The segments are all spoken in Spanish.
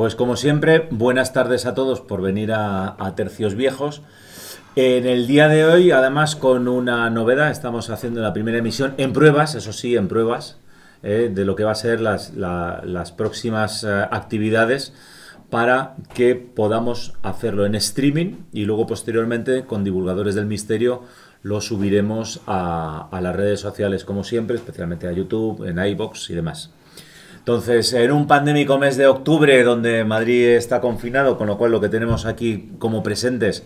Pues como siempre, buenas tardes a todos por venir a Tercios Viejos. En el día de hoy, además, con una novedad, estamos haciendo la primera emisión en pruebas, eso sí, en pruebas, de lo que va a ser las próximas actividades para que podamos hacerlo en streaming y luego posteriormente con divulgadores del misterio lo subiremos a las redes sociales como siempre, especialmente a YouTube, en iVoox y demás. Entonces, en un pandémico mes de octubre donde Madrid está confinado, con lo cual lo que tenemos aquí como presentes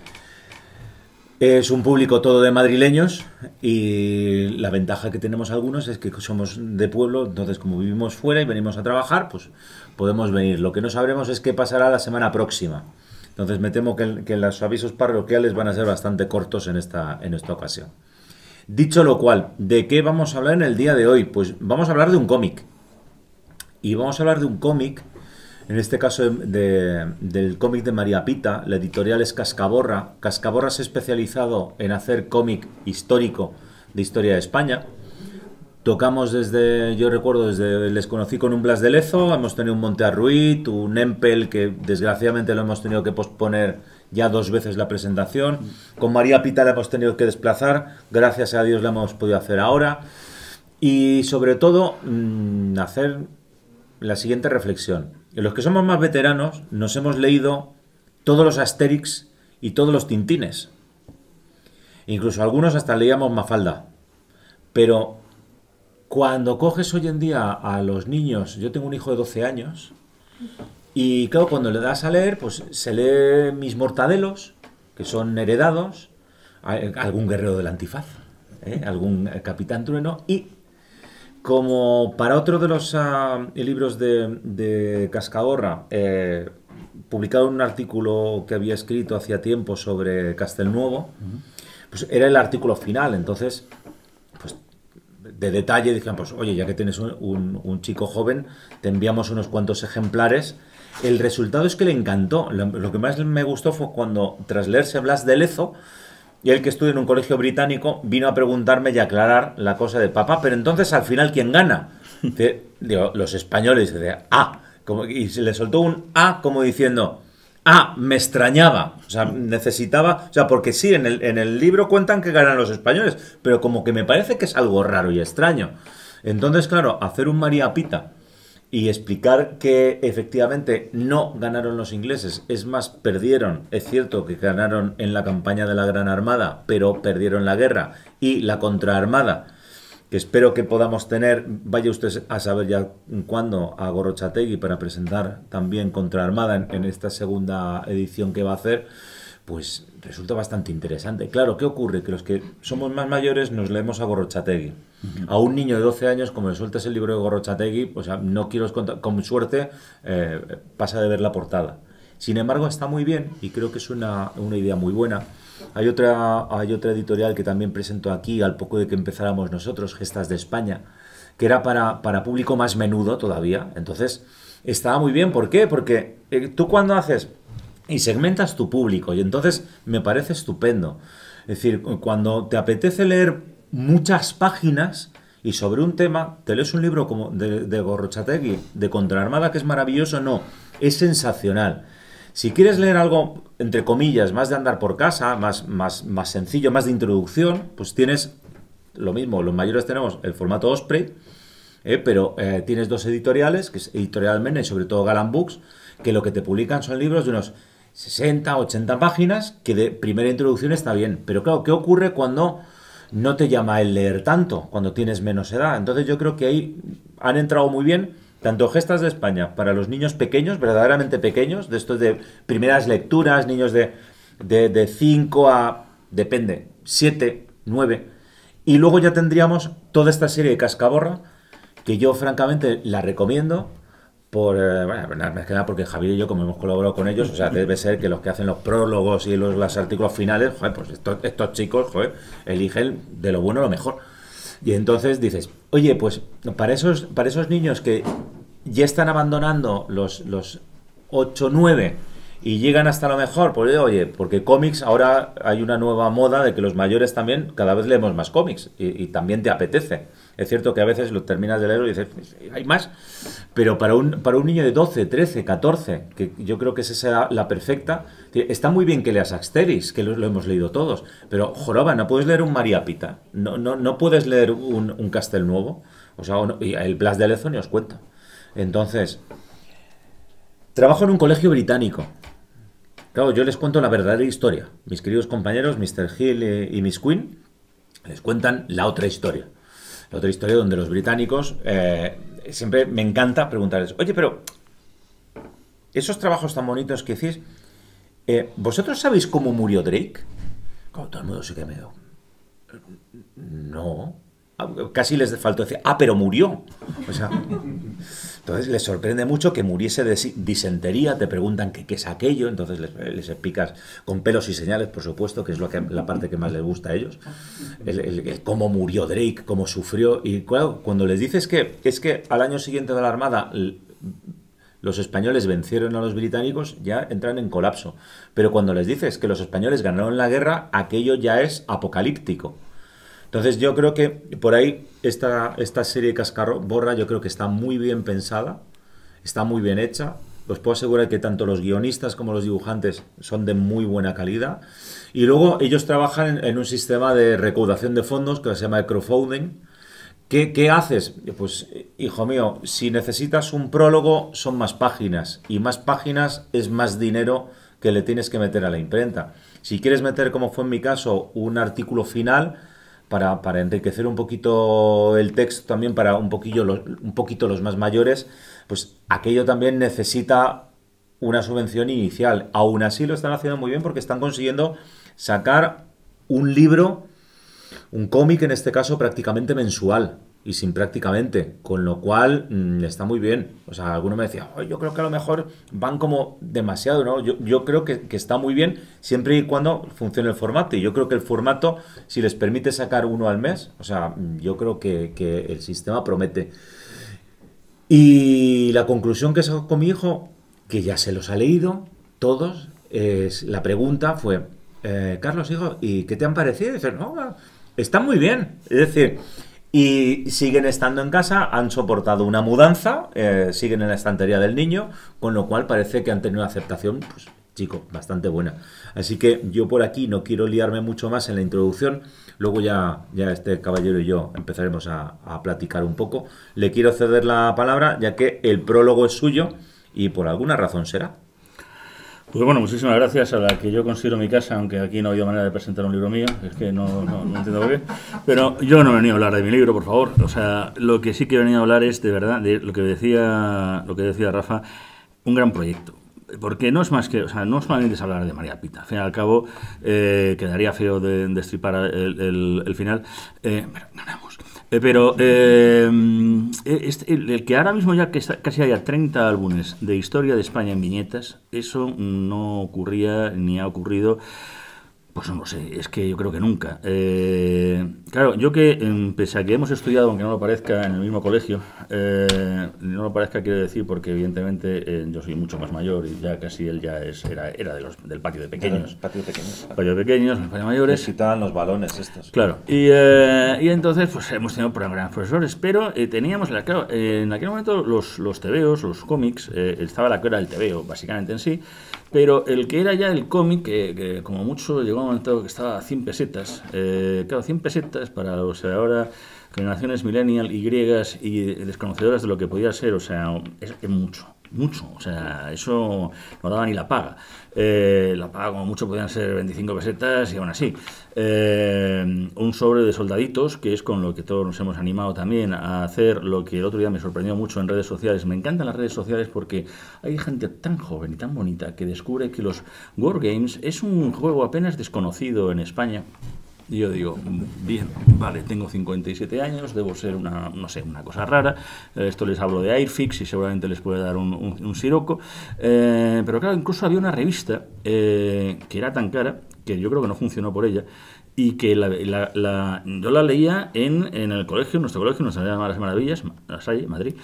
es un público todo de madrileños y la ventaja que tenemos algunos es que somos de pueblo, entonces como vivimos fuera y venimos a trabajar, pues podemos venir. Lo que no sabremos es qué pasará la semana próxima. Entonces me temo que los avisos parroquiales van a ser bastante cortos en esta ocasión. Dicho lo cual, ¿de qué vamos a hablar en el día de hoy? Pues vamos a hablar de un cómic. Y vamos a hablar de un cómic, en este caso del cómic de María Pita. La editorial es Cascaborra. Cascaborra se ha especializado en hacer cómic histórico de historia de España. Tocamos yo recuerdo, les conocí con un Blas de Lezo, hemos tenido un Monte Arruit, un Empel, que desgraciadamente lo hemos tenido que posponer ya 2 veces la presentación. Con María Pita la hemos tenido que desplazar, gracias a Dios la hemos podido hacer ahora. Y sobre todo, hacer la siguiente reflexión. Los que somos más veteranos nos hemos leído todos los Asterix y todos los Tintines. Incluso algunos hasta leíamos Mafalda. Pero cuando coges hoy en día a los niños, yo tengo un hijo de 12 años, y claro, cuando le das a leer, pues se lee Mis Mortadelos, que son heredados, algún Guerrero del Antifaz, algún Capitán Trueno, y como para otro de los libros de Cascaborra, publicado un artículo que había escrito hacía tiempo sobre Castelnuovo, pues era el artículo final. Entonces, pues de detalle dijeron, pues oye, ya que tienes un chico joven, te enviamos unos cuantos ejemplares. El resultado es que le encantó. Lo que más me gustó fue cuando, tras leerse Blas de Lezo, y él, que estudia en un colegio británico, vino a preguntarme y a aclarar la cosa de papá, pero entonces al final ¿quién gana? Digo, los españoles. Y se le soltó un como diciendo, me extrañaba. O sea, necesitaba, o sea, porque sí, en el libro cuentan que ganan los españoles, pero como que me parece que es algo raro y extraño. Entonces, claro, hacer un María Pita y explicar que efectivamente no ganaron los ingleses, es más, perdieron. Es cierto que ganaron en la campaña de la Gran Armada, pero perdieron la guerra. Y la contraarmada, que espero que podamos tener, vaya usted a saber ya cuándo, a Gorrotxategi para presentar también contraarmada en esta segunda edición que va a hacer, pues resulta bastante interesante. Claro, ¿qué ocurre? Que los que somos más mayores nos leemos a Gorrotxategi. A un niño de 12 años, como le sueltas el libro de Gorrotxategi, pues no quiero contar, con suerte pasa de ver la portada. Sin embargo, está muy bien y creo que es una idea muy buena. Hay otra editorial que también presento aquí al poco de que empezáramos nosotros, Gestas de España, que era para público más menudo todavía. Entonces, estaba muy bien. ¿Por qué? Porque tú cuando haces y segmentas tu público, y entonces me parece estupendo. Es decir, cuando te apetece leer muchas páginas y sobre un tema, te lees un libro como de Gorrotxategi, de Contraarmada, que es maravilloso, es sensacional. Si quieres leer algo, entre comillas, más de andar por casa, más sencillo, más de introducción, pues tienes lo mismo. Los mayores tenemos el formato Osprey, pero tienes 2 editoriales, que es Editorial Mena y sobre todo Galán Books, que lo que te publican son libros de unos 60, 80 páginas, que de primera introducción está bien. Pero claro, ¿qué ocurre cuando no te llama el leer tanto, cuando tienes menos edad? Entonces yo creo que ahí han entrado muy bien, tanto Gestas de España para los niños pequeños, verdaderamente pequeños, de estos de primeras lecturas, niños de 5 a, depende, 7, 9, y luego ya tendríamos toda esta serie de Cascaborra, que yo francamente la recomiendo, más que nada porque Javier y yo, como hemos colaborado con ellos, o sea, debe ser que los que hacen los prólogos y los artículos finales, pues estos chicos, eligen de lo bueno lo mejor. Y entonces dices, oye, pues para esos niños que ya están abandonando los 8, 9 y llegan hasta lo mejor, pues oye, porque cómics, ahora hay una nueva moda de que los mayores también cada vez leemos más cómics y también te apetece. Es cierto que a veces lo terminas de leer y dices, hay más, pero para un niño de 12, 13, 14, que yo creo que esa es la perfecta, está muy bien que leas Asterix, que lo hemos leído todos, pero joroba, no puedes leer un María Pita, no puedes leer un Castelnuovo, o sea, y el Blas de Lezo ni os cuento. Entonces, trabajo en un colegio británico. Claro, yo les cuento la verdadera historia. Mis queridos compañeros, Mr. Hill y Miss Queen, les cuentan la otra historia. La otra historia donde los británicos, siempre me encanta preguntarles, oye, pero esos trabajos tan bonitos que hicís, ¿vosotros sabéis cómo murió Drake? Como todo el mundo se queda medio. No. Casi les faltó decir, pero murió. O sea, entonces les sorprende mucho que muriese de disentería, te preguntan qué es aquello, entonces les explicas con pelos y señales, por supuesto, que es la parte que más les gusta a ellos, el cómo murió Drake, cómo sufrió, y claro, cuando les dices que es que al año siguiente de la Armada los españoles vencieron a los británicos, ya entran en colapso, pero cuando les dices que los españoles ganaron la guerra, aquello ya es apocalíptico. Entonces yo creo que por ahí esta serie Cascaborra yo creo que está muy bien pensada, está muy bien hecha. Os puedo asegurar que tanto los guionistas como los dibujantes son de muy buena calidad. Y luego ellos trabajan en un sistema de recaudación de fondos que se llama crowdfunding. ¿Qué haces? Pues, hijo mío, si necesitas un prólogo son más páginas y más páginas es más dinero que le tienes que meter a la imprenta. Si quieres meter, como fue en mi caso, un artículo final para enriquecer un poquito el texto también para un poquito los más mayores, pues aquello también necesita una subvención inicial. Aún así lo están haciendo muy bien porque están consiguiendo sacar un libro, un cómic en este caso prácticamente mensual y sin prácticamente, con lo cual está muy bien. O sea, alguno me decía, yo creo que a lo mejor van como demasiado, ¿no? Yo creo que está muy bien siempre y cuando funcione el formato. Y yo creo que el formato, si les permite sacar uno al mes, o sea, yo creo que el sistema promete. Y la conclusión que sacó con mi hijo, que ya se los ha leído todos, la pregunta fue, Carlos, hijo, ¿y qué te han parecido? Y dice, no, está muy bien. Es decir, y siguen estando en casa, han soportado una mudanza, siguen en la estantería del niño, con lo cual parece que han tenido una aceptación, pues, chico, bastante buena. Así que yo por aquí no quiero liarme mucho más en la introducción, luego ya este caballero y yo empezaremos a platicar un poco. Le quiero ceder la palabra, ya que el prólogo es suyo y por alguna razón será. Pues bueno, muchísimas gracias a la que yo considero mi casa, aunque aquí no ha habido manera de presentar un libro mío, es que no entiendo por qué. Pero yo no he venido a hablar de mi libro, por favor. O sea, lo que sí que he venido a hablar es, de verdad, de lo que decía Rafa, un gran proyecto. Porque no es más que, o sea, no solamente es hablar de María Pita. Al fin y al cabo, quedaría feo de destripar el final. Pero ganamos. Pero el que ahora mismo ya que casi haya 30 álbumes de historia de España en viñetas, eso no ocurría ni ha ocurrido, pues no lo sé, es que yo creo que nunca. Claro, yo que, pese a que hemos estudiado, aunque no lo parezca, en el mismo colegio, no lo parezca quiero decir porque evidentemente yo soy mucho más mayor y ya casi él ya era del patio de pequeños. Patio pequeños. Patio de pequeños, los patios mayores. Necesitaban los balones estos. Claro, y entonces pues hemos tenido grandes profesores, pero teníamos, claro, en aquel momento los tebeos, los cómics, estaba la que era el tebeo, básicamente en sí, pero el que era ya el cómic, que como mucho llegó a un momento que estaba a 100 pesetas. Claro, 100 pesetas para los ahora generaciones millennial y griegas y desconocedoras de lo que podía ser, o sea, es mucho. O sea, eso no daba ni la paga. La paga como mucho podían ser 25 pesetas y aún así. Un sobre de soldaditos, que es con lo que todos nos hemos animado también a hacer lo que el otro día me sorprendió mucho en redes sociales. Me encantan las redes sociales porque hay gente tan joven y tan bonita que descubre que los Wargames es un juego apenas desconocido en España. Y yo digo, bien, vale, tengo 57 años, debo ser una cosa rara. Esto les hablo de Airfix y seguramente les puede dar un siroco. Pero claro, incluso había una revista que era tan cara que yo creo que no funcionó por ella y que yo la leía en el colegio, en nuestro colegio, Nuestra Señora de las Maravillas, La Salle, Madrid,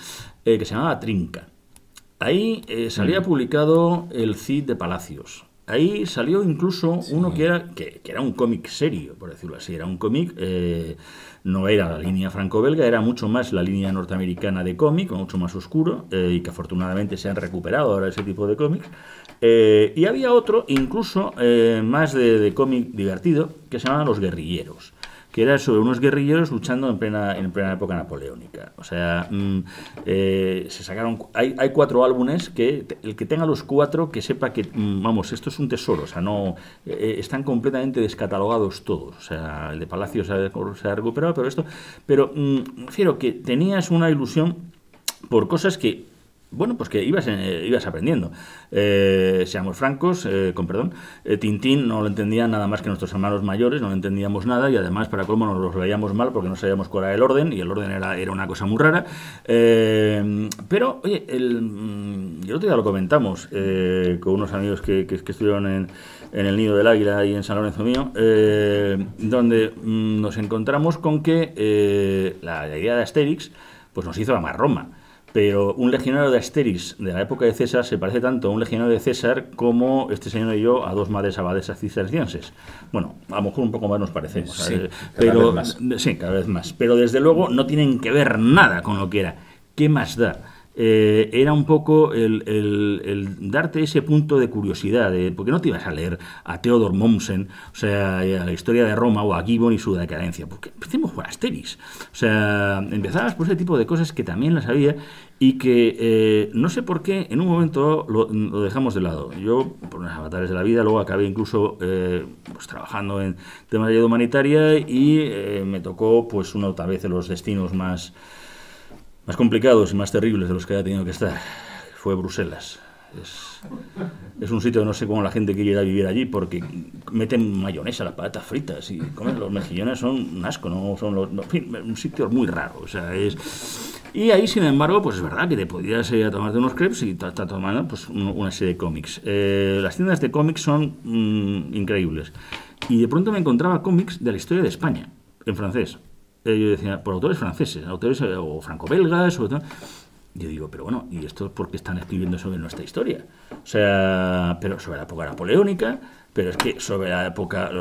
que se llamaba Trinca. Ahí salía publicado el Cid de Palacios. Ahí salió incluso uno que era un cómic serio, por decirlo así. Era un cómic, no era la línea franco-belga, era mucho más la línea norteamericana de cómic, mucho más oscuro, y que afortunadamente se han recuperado ahora ese tipo de cómics. Y había otro, incluso más de cómic divertido, que se llamaba Los Guerrilleros, que era sobre unos guerrilleros luchando en plena época napoleónica. O sea, se sacaron... Hay 4 álbumes que el que tenga los 4 que sepa que, vamos, esto es un tesoro. O sea, no están completamente descatalogados todos. O sea, el de Palacio se ha recuperado, pero esto... Pero refiero que tenías una ilusión por cosas que... Bueno, pues que ibas aprendiendo. Seamos francos, con perdón, Tintín no lo entendía nada más que nuestros hermanos mayores, no lo entendíamos nada y además para colmo nos los veíamos mal porque no sabíamos cuál era el orden y el orden era una cosa muy rara. Pero, oye, el otro día lo comentamos con unos amigos que estuvieron en el Nido del Águila y en San Lorenzo mío, donde nos encontramos con que la idea de Asterix pues nos hizo amar Roma. Pero un legionario de Asterix de la época de César se parece tanto a un legionario de César como este señor y yo a 2 madres abadesas cistercienses. Bueno, a lo mejor un poco más nos parecemos. Sí, pero, cada vez más. Sí, cada vez más. Pero desde luego no tienen que ver nada con lo que era. ¿Qué más da? Era un poco el darte ese punto de curiosidad, porque no te ibas a leer a Theodor Mommsen, o sea, a la historia de Roma o a Gibbon y su decadencia, porque empecemos por Asterix. O sea, empezabas por ese tipo de cosas que también las había y que no sé por qué en un momento lo dejamos de lado. Yo, por unos avatares de la vida, luego acabé incluso pues, trabajando en temas de ayuda humanitaria y me tocó pues una otra vez de los destinos más complicados y más terribles de los que haya tenido que estar. Fue Bruselas. Es un sitio que no sé cómo la gente quiere ir a vivir allí porque meten mayonesa a las patatas fritas y comen los mejillones, son un asco, no son en fin, un sitio muy raro. O sea, y ahí, sin embargo, pues es verdad que te podías ir a tomarte unos crepes y estar tomando pues, una serie de cómics. Las tiendas de cómics son increíbles. Y de pronto me encontraba cómics de la historia de España, en francés. Yo decía, por autores franceses, autores o franco-belgas, o tal. Yo digo, pero bueno, ¿y esto es porque están escribiendo sobre nuestra historia? O sea, pero sobre la época napoleónica, pero es que sobre la época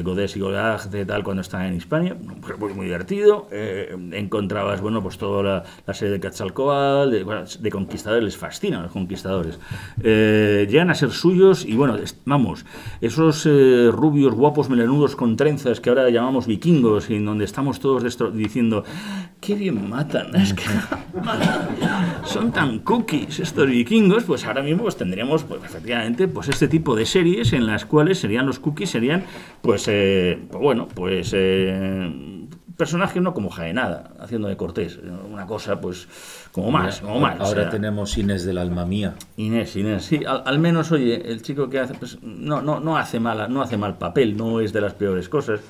Godés y Godard, de tal, cuando estaban en Hispania, muy, muy divertido. Encontrabas, bueno, pues toda la serie de Quetzalcóatl, de conquistadores, les fascinan los conquistadores. Llegan a ser suyos y, bueno, vamos, esos rubios, guapos, melenudos con trenzas que ahora llamamos vikingos y en donde estamos todos diciendo, qué bien matan, es que son tan cookies estos vikingos, pues ahora mismo pues tendríamos, pues efectivamente, pues este tipo de series en las cuales serían los cookies, serían, pues bueno, pues personajes no como Jaenada, haciendo de Cortés, una cosa pues como más. Ahora o sea, tenemos Inés del alma mía. Inés, sí, al menos, oye, el chico que hace, pues no hace mal papel, no es de las peores cosas.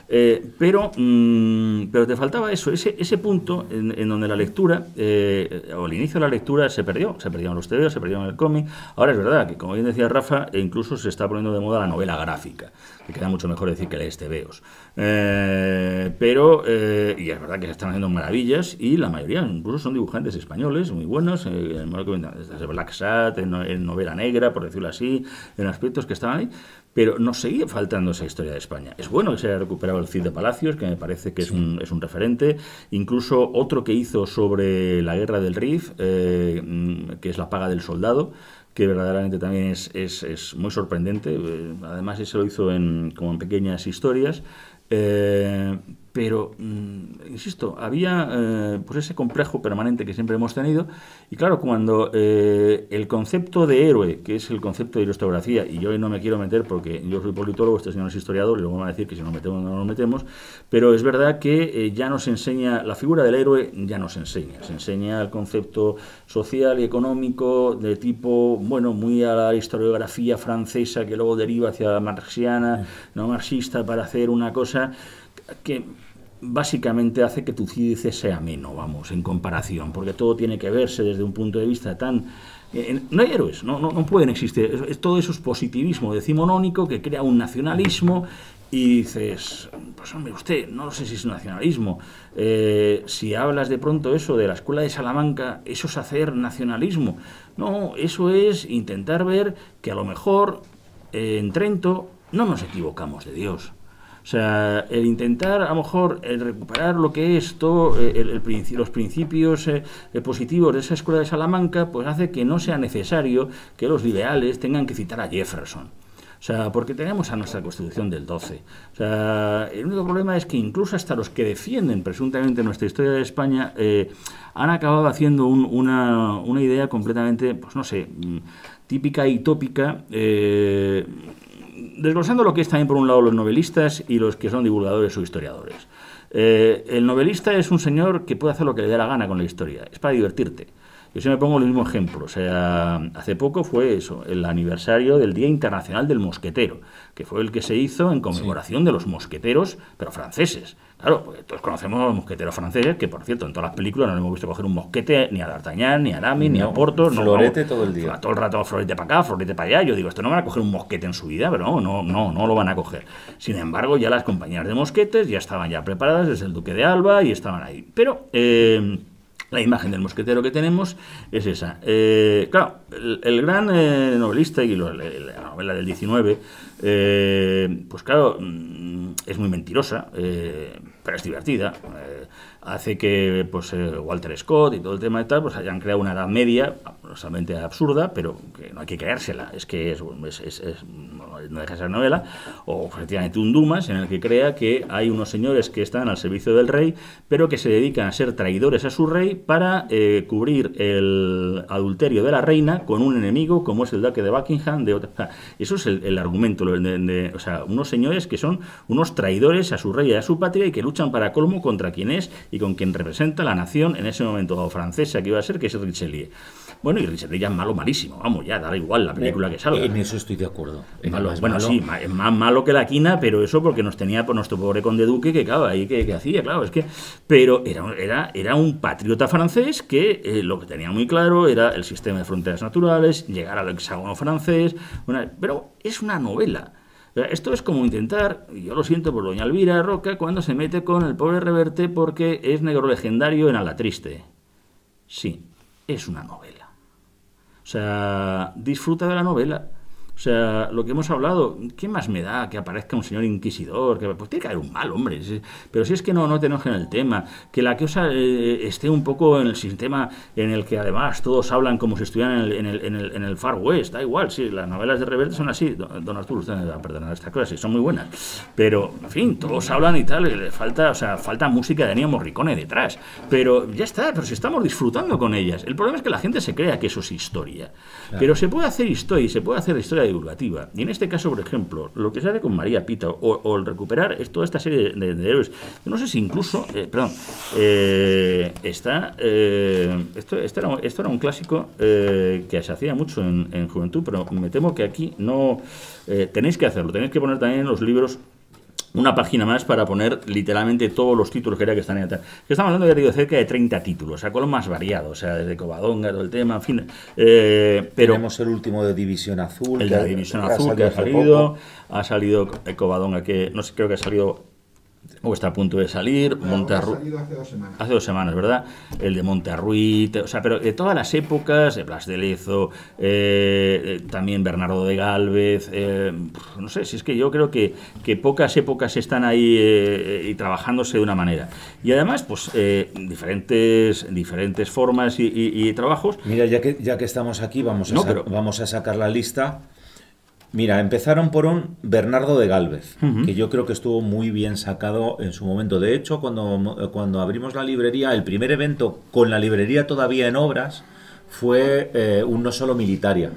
Pero te faltaba eso, ese punto en donde la lectura, o el inicio de la lectura se perdieron los tebeos, se perdieron el cómic. Ahora es verdad que, como bien decía Rafa, incluso se está poniendo de moda la novela gráfica, que queda mucho mejor decir que lees tebeos. Pero y es verdad que se están haciendo maravillas y la mayoría incluso son dibujantes españoles muy buenos, desde Black Sat, en novela negra, por decirlo así, en aspectos que estaban ahí. Pero nos seguía faltando esa historia de España. Es bueno que se haya recuperado el Cid de Palacios, que me parece que es un referente. Incluso otro que hizo sobre la guerra del Rif, que es La paga del soldado, que verdaderamente también es muy sorprendente. Además, ese lo hizo como en pequeñas historias. Pero, insisto, había pues ese complejo permanente que siempre hemos tenido y claro, cuando el concepto de héroe, que es el concepto de historiografía, y yo hoy no me quiero meter porque yo soy politólogo, este señor es historiador y luego me va a decir que si nos metemos no nos metemos, pero es verdad que ya nos enseña, la figura del héroe ya nos enseña, se enseña el concepto social y económico de tipo, bueno, muy a la historiografía francesa que luego deriva hacia la marxiana, no marxista, para hacer una cosa que básicamente hace que tu cídice sea ameno, vamos, en comparación, porque todo tiene que verse desde un punto de vista tan No hay héroes, no pueden existir. Todo eso es positivismo decimonónico que crea un nacionalismo. Y dices, pues hombre, usted, no sé si es nacionalismo. Si hablas de pronto eso de la escuela de Salamanca, eso es hacer nacionalismo. No, eso es intentar ver que a lo mejor en Trento no nos equivocamos de Dios. O sea, el intentar a lo mejor recuperar lo que es todo los principios positivos de esa escuela de Salamanca, pues hace que no sea necesario que los liberales tengan que citar a Jefferson. O sea, porque tenemos a nuestra Constitución del 12. O sea, el único problema es que incluso hasta los que defienden presuntamente nuestra historia de España han acabado haciendo una idea completamente, pues no sé, típica y tópica, desglosando lo que es también por un lado los novelistas y los que son divulgadores o historiadores. El novelista es un señor que puede hacer lo que le dé la gana con la historia, es para divertirte. Yo siempre pongo el mismo ejemplo. O sea, hace poco fue eso, el aniversario del Día Internacional del Mosquetero, que fue el que se hizo en conmemoración de los mosqueteros, pero franceses. Claro, porque todos conocemos a los mosqueteros franceses, que por cierto, en todas las películas no hemos visto coger un mosquete ni a D'Artagnan, ni a Aramis, ni a Porthos. Florete todo el día. Todo el rato florete para acá, florete para allá. Yo digo, esto no van a coger un mosquete en su vida, pero no lo van a coger. Sin embargo, ya las compañías de mosquetes ya estaban ya preparadas desde el Duque de Alba y estaban ahí. Pero la imagen del mosquetero que tenemos es esa. Claro, el gran novelista y la novela del 19, pues claro, es muy mentirosa, pero es divertida. Hace que pues Walter Scott y todo el tema y tal pues hayan creado una Edad Media absolutamente absurda, pero que no hay que creérsela, es que no deja de ser novela, o efectivamente un Dumas en el que crea que hay unos señores que están al servicio del rey, pero que se dedican a ser traidores a su rey para cubrir el adulterio de la reina con un enemigo como es el duque de Buckingham. Eso es el argumento, o sea, unos señores que son unos traidores a su rey y a su patria y que luchan para colmo contra quien es y con quien representa la nación en ese momento francesa que iba a ser, que es Richelieu. Bueno, y Richelieu ya es malo, malísimo, vamos, ya da igual la película que salga. En eso estoy de acuerdo. Malo, bueno, malo. Sí, es más malo que la quina, pero eso porque nos tenía por nuestro pobre conde duque, que claro, ahí que hacía, claro, es que... Pero era un patriota francés que lo que tenía muy claro era el sistema de fronteras naturales, llegar al hexágono francés, pero es una novela. Esto es como intentar, y yo lo siento por doña Elvira Roca, cuando se mete con el pobre Reverte porque es negro legendario en Alatriste. Sí, es una novela. O sea, disfruta de la novela. O sea, lo que hemos hablado, ¿qué más me da que aparezca un señor inquisidor? Pues tiene que haber un mal, hombre. Pero si es que no te enojes en el tema. Que la cosa esté un poco en el sistema en el que además todos hablan como si estuvieran en el Far West. Da igual, sí, las novelas de Reverte son así. Don Arturo, usted me va a perdonar esta clase, son muy buenas. Pero, en fin, todos hablan y tal, le falta música de Ennio Morricone detrás. Pero ya está, pero si estamos disfrutando con ellas. El problema es que la gente se crea que eso es historia. Claro. Pero se puede hacer historia, se puede hacer historia divulgativa. Y en este caso, por ejemplo, lo que se hace con María Pita o el recuperar es toda esta serie de héroes. Yo no sé si incluso, esto era un clásico que se hacía mucho en juventud, pero me temo que aquí no tenéis que hacerlo, tenéis que poner también en los libros una página más para poner literalmente todos los títulos que están ahí atrás. Estamos hablando, ya digo, de cerca de 30 títulos, o sea, con lo más variado, o sea, desde Covadonga, todo el tema, en fin. Pero tenemos el último de División Azul. El de División Azul que ha salido Covadonga, que no sé, creo que ha salido... o está a punto de salir, Montearruit hace 2 semanas. Hace 2 semanas, ¿verdad? El de Montearruit, o sea, pero de todas las épocas, de Blas de Lezo, también Bernardo de Gálvez, no sé, si es que yo creo que pocas épocas están ahí y trabajándose de una manera. Y además, pues, diferentes formas y trabajos. Mira, ya que estamos aquí, vamos a sacar la lista. Mira, empezaron por un Bernardo de Gálvez, que yo creo que estuvo muy bien sacado en su momento. De hecho, cuando abrimos la librería, el primer evento con la librería todavía en obras fue un No Solo Militaria.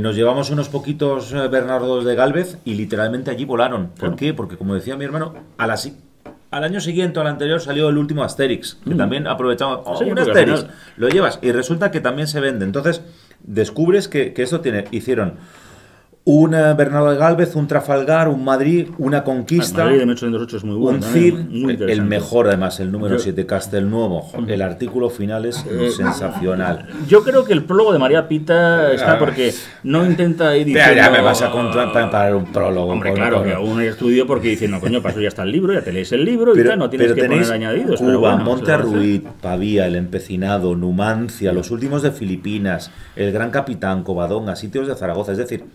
Nos llevamos unos poquitos Bernardos de Gálvez y literalmente allí volaron. ¿Por qué? Porque, como decía mi hermano, al año siguiente o al anterior salió el último Asterix, que también aprovechamos. Un Asterix, lo llevas y resulta que también se vende. Entonces, descubres que esto hicieron Un Bernardo de Gálvez, un Trafalgar, un Madrid, una conquista. El Madrid de 1808 es muy bueno. Un Cid, el mejor además, el número 7, Castelnuovo. El artículo final es sensacional. Yo creo que el prólogo de María Pita está porque no intenta ir diciendo... Ya me vas a contar para un prólogo. Hombre, claro, que aún hay estudio porque dicen, no, coño, paso ya está el libro, ya te lees el libro y tal, no tienes que poner añadidos. Cuba, pero bueno, Monte Arruit, Pavía, El Empecinado, Numancia, los últimos de Filipinas, El Gran Capitán, Covadonga, Sitios de Zaragoza. Es decir,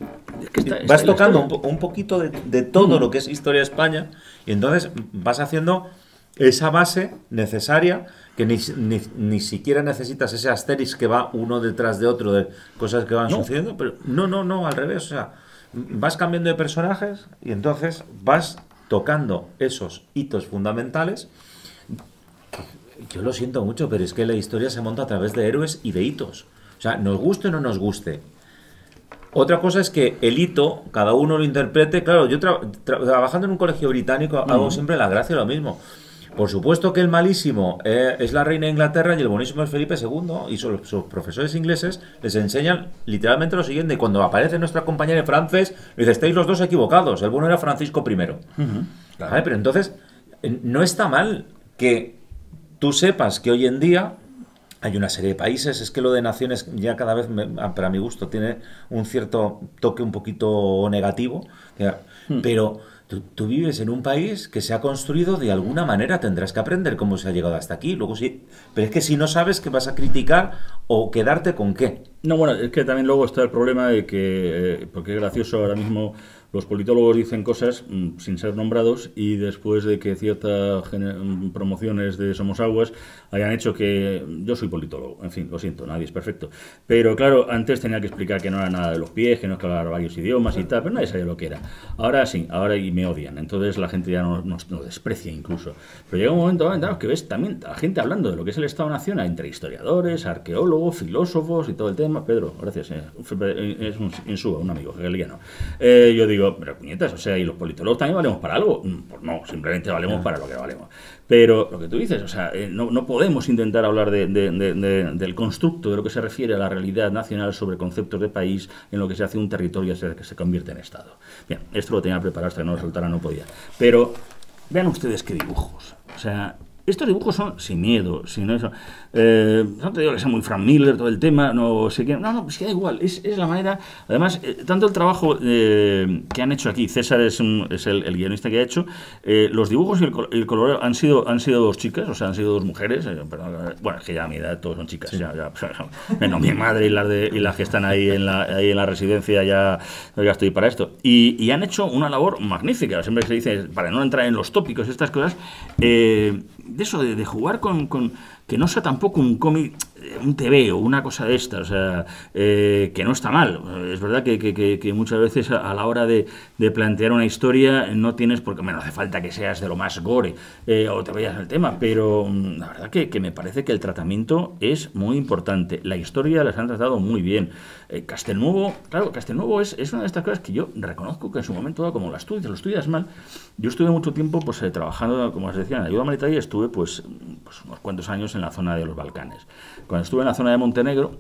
vas tocando un poquito de todo lo que es historia de España y entonces vas haciendo esa base necesaria que ni siquiera necesitas ese asterisco que va uno detrás de otro de cosas que van sucediendo, pero no, al revés, o sea, vas cambiando de personajes y entonces vas tocando esos hitos fundamentales. Yo lo siento mucho, pero es que la historia se monta a través de héroes y de hitos. O sea, nos guste o no nos guste. Otra cosa es que el hito, cada uno lo interprete. Claro, yo trabajando en un colegio británico hago siempre la gracia lo mismo. Por supuesto que el malísimo es la reina de Inglaterra y el buenísimo es Felipe II. Y sus profesores ingleses les enseñan literalmente lo siguiente. Y cuando aparece nuestra compañera en francés, le dice, estáis los dos equivocados. El bueno era Francisco I. Claro. ¿Vale? Pero entonces, no está mal que tú sepas que hoy en día hay una serie de países, es que lo de naciones ya cada vez, para mi gusto, tiene un cierto toque un poquito negativo, pero tú vives en un país que se ha construido de alguna manera, tendrás que aprender cómo se ha llegado hasta aquí, luego sí, pero es que si no sabes, ¿qué vas a criticar o quedarte con qué? No, bueno, es que también luego está el problema de que, porque es gracioso ahora mismo, los politólogos dicen cosas sin ser nombrados y después de que ciertas promociones de Somos Aguas hayan hecho que yo soy politólogo, en fin, lo siento, nadie es perfecto, pero claro, antes tenía que explicar que no era nada de los pies, que no es que hablar varios idiomas y tal, pero nadie sabía lo que era. Ahora sí, ahora y me odian, entonces la gente ya nos desprecia incluso. Pero llega un momento que ves también a la gente hablando de lo que es el Estado-Nación entre historiadores, arqueólogos, filósofos y todo el tema. Pedro, gracias, es un Insúa, un amigo hegeliano. Yo digo, pero puñetas, o sea, ¿y los politólogos también valemos para algo? Pues no, simplemente valemos para lo que valemos. Pero lo que tú dices, o sea, no podemos intentar hablar del constructo, de lo que se refiere a la realidad nacional sobre conceptos de país, en lo que se hace un territorio que se convierte en Estado. Bien, esto lo tenía preparado hasta que no lo soltara, no podía. Pero vean ustedes qué dibujos. O sea, estos dibujos son sin miedo, sin eso. No te digo que sea muy Frank Miller, todo el tema, no sé qué. No, pues que da igual, es la manera. Además, tanto el trabajo que han hecho aquí, César es el guionista que ha hecho, los dibujos y el coloreo han sido dos chicas, o sea, han sido dos mujeres. Bueno, es que ya a mi edad todos son chicas, sí. Menos mi madre y las que están ahí en la residencia, ya estoy para esto. Y han hecho una labor magnífica, siempre que se dice, para no entrar en los tópicos, estas cosas. De eso, de jugar con que no sea tampoco un cómic, un TV o una cosa de esta, o sea, que no está mal. Es verdad que muchas veces a la hora de plantear una historia no tienes, porque no hace falta que seas de lo más gore o te vayas al tema, pero la verdad que me parece que el tratamiento es muy importante. La historia las han tratado muy bien. Castelnuovo, claro, Castelnuovo es una de estas cosas que yo reconozco que en su momento, como lo estudias mal. Yo estuve mucho tiempo pues trabajando, como os decía, en ayuda humanitaria, estuve pues unos cuantos años en la zona de los Balcanes. Cuando estuve en la zona de Montenegro,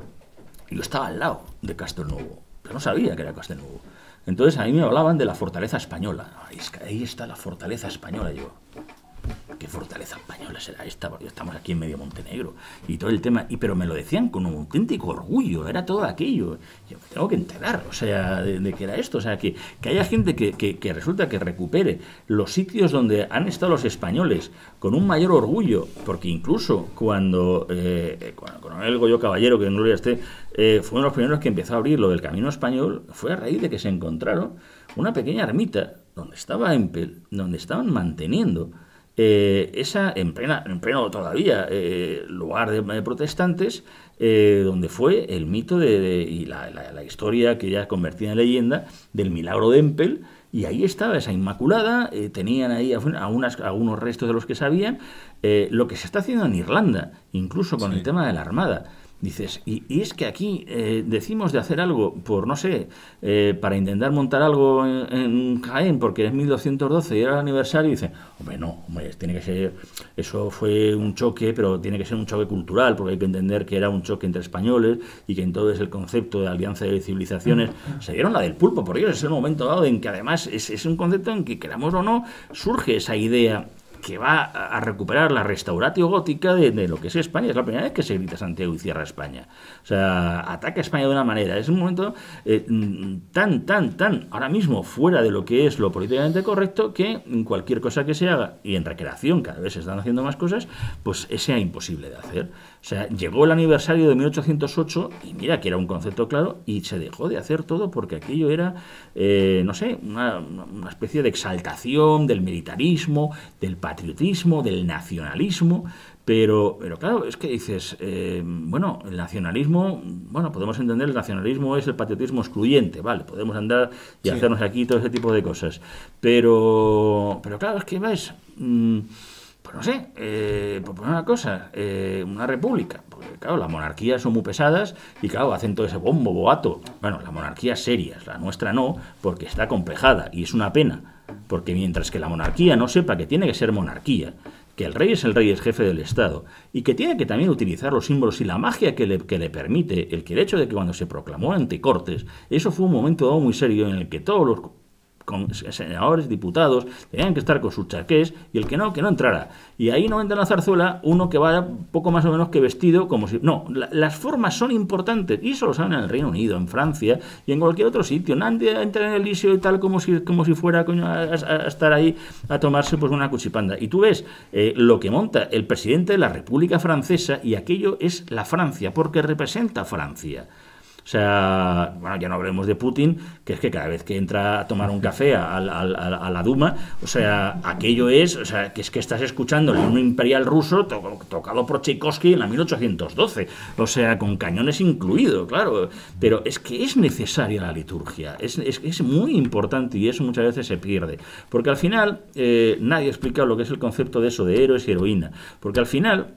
yo estaba al lado de Castelnuovo, pero no sabía que era Castelnuovo. Entonces a mí me hablaban de la fortaleza española. Ahí está la fortaleza española. Yo, ¿qué fortaleza española será esta? Porque estamos aquí en medio Montenegro y todo el tema. Pero me lo decían con un auténtico orgullo, era todo aquello. Yo me tengo que enterar, o sea, de que era esto. O sea, que haya gente que resulta que recupere los sitios donde han estado los españoles con un mayor orgullo, porque incluso cuando Coronel Goyo Caballero, que en gloria esté, fue uno de los primeros que empezó a abrir lo del camino español, fue a raíz de que se encontraron una pequeña ermita donde estaban manteniendo esa en pleno todavía lugar de protestantes, donde fue el mito y la historia que ya convertida en leyenda del milagro de Empel, y ahí estaba esa Inmaculada. Tenían ahí algunos restos de los que sabían. Lo que se está haciendo en Irlanda, incluso con el tema de la Armada, Dices, y es que aquí decimos de hacer algo por, no sé, para intentar montar algo en Jaén, porque es 1212 y era el aniversario, y dicen, hombre, no, hombre, tiene que ser, eso fue un choque, pero tiene que ser un choque cultural, porque hay que entender que era un choque entre españoles y que entonces el concepto de alianza de civilizaciones se dieron la del pulpo, por ellos es el momento dado en que además es un concepto en que, queramos o no, surge esa idea que va a recuperar la restauratio gótica de lo que es España. Es la primera vez que se grita Santiago y cierra España. O sea, ataca a España de una manera. Es un momento tan, ahora mismo fuera de lo que es lo políticamente correcto, que cualquier cosa que se haga, y en recreación cada vez se están haciendo más cosas, pues sea imposible de hacer. O sea, llegó el aniversario de 1808 y mira que era un concepto claro y se dejó de hacer todo porque aquello era, no sé, una especie de exaltación del militarismo, del patriotismo, del nacionalismo, pero claro, es que dices, bueno, el nacionalismo, bueno, podemos entender el nacionalismo es el patriotismo excluyente, vale, podemos andar y hacernos aquí todo ese tipo de cosas, pero claro, es que ves... pues no sé, por poner una cosa, una república, porque claro, las monarquías son muy pesadas y claro, hacen todo ese bombo, boato. Bueno, las monarquías serias, la nuestra no, porque está complejada y es una pena, porque mientras que la monarquía no sepa que tiene que ser monarquía, que el rey es jefe del Estado y que tiene que también utilizar los símbolos y la magia que le permite el hecho de que cuando se proclamó ante Cortes, eso fue un momento dado muy serio en el que todos los senadores, diputados, tenían que estar con sus chaqués y el que no entrara. Y ahí no entra en la zarzuela uno que vaya poco más o menos que vestido como si... No, las formas son importantes y eso lo saben en el Reino Unido, en Francia y en cualquier otro sitio. Nadie entra en el Elíseo y tal como si fuera coño, a estar ahí a tomarse pues una cuchipanda. Y tú ves lo que monta el presidente de la República Francesa y aquello es la Francia, porque representa a Francia. O sea, bueno, ya no hablemos de Putin, que es que cada vez que entra a tomar un café a la Duma, o sea, aquello es, o sea, que es que estás escuchando el himno imperial ruso tocado por Tchaikovsky en la 1812, o sea, con cañones incluidos, claro, pero es que es necesaria la liturgia, es muy importante y eso muchas veces se pierde, porque al final nadie ha explicado lo que es el concepto de eso, de héroes y heroína, porque al final...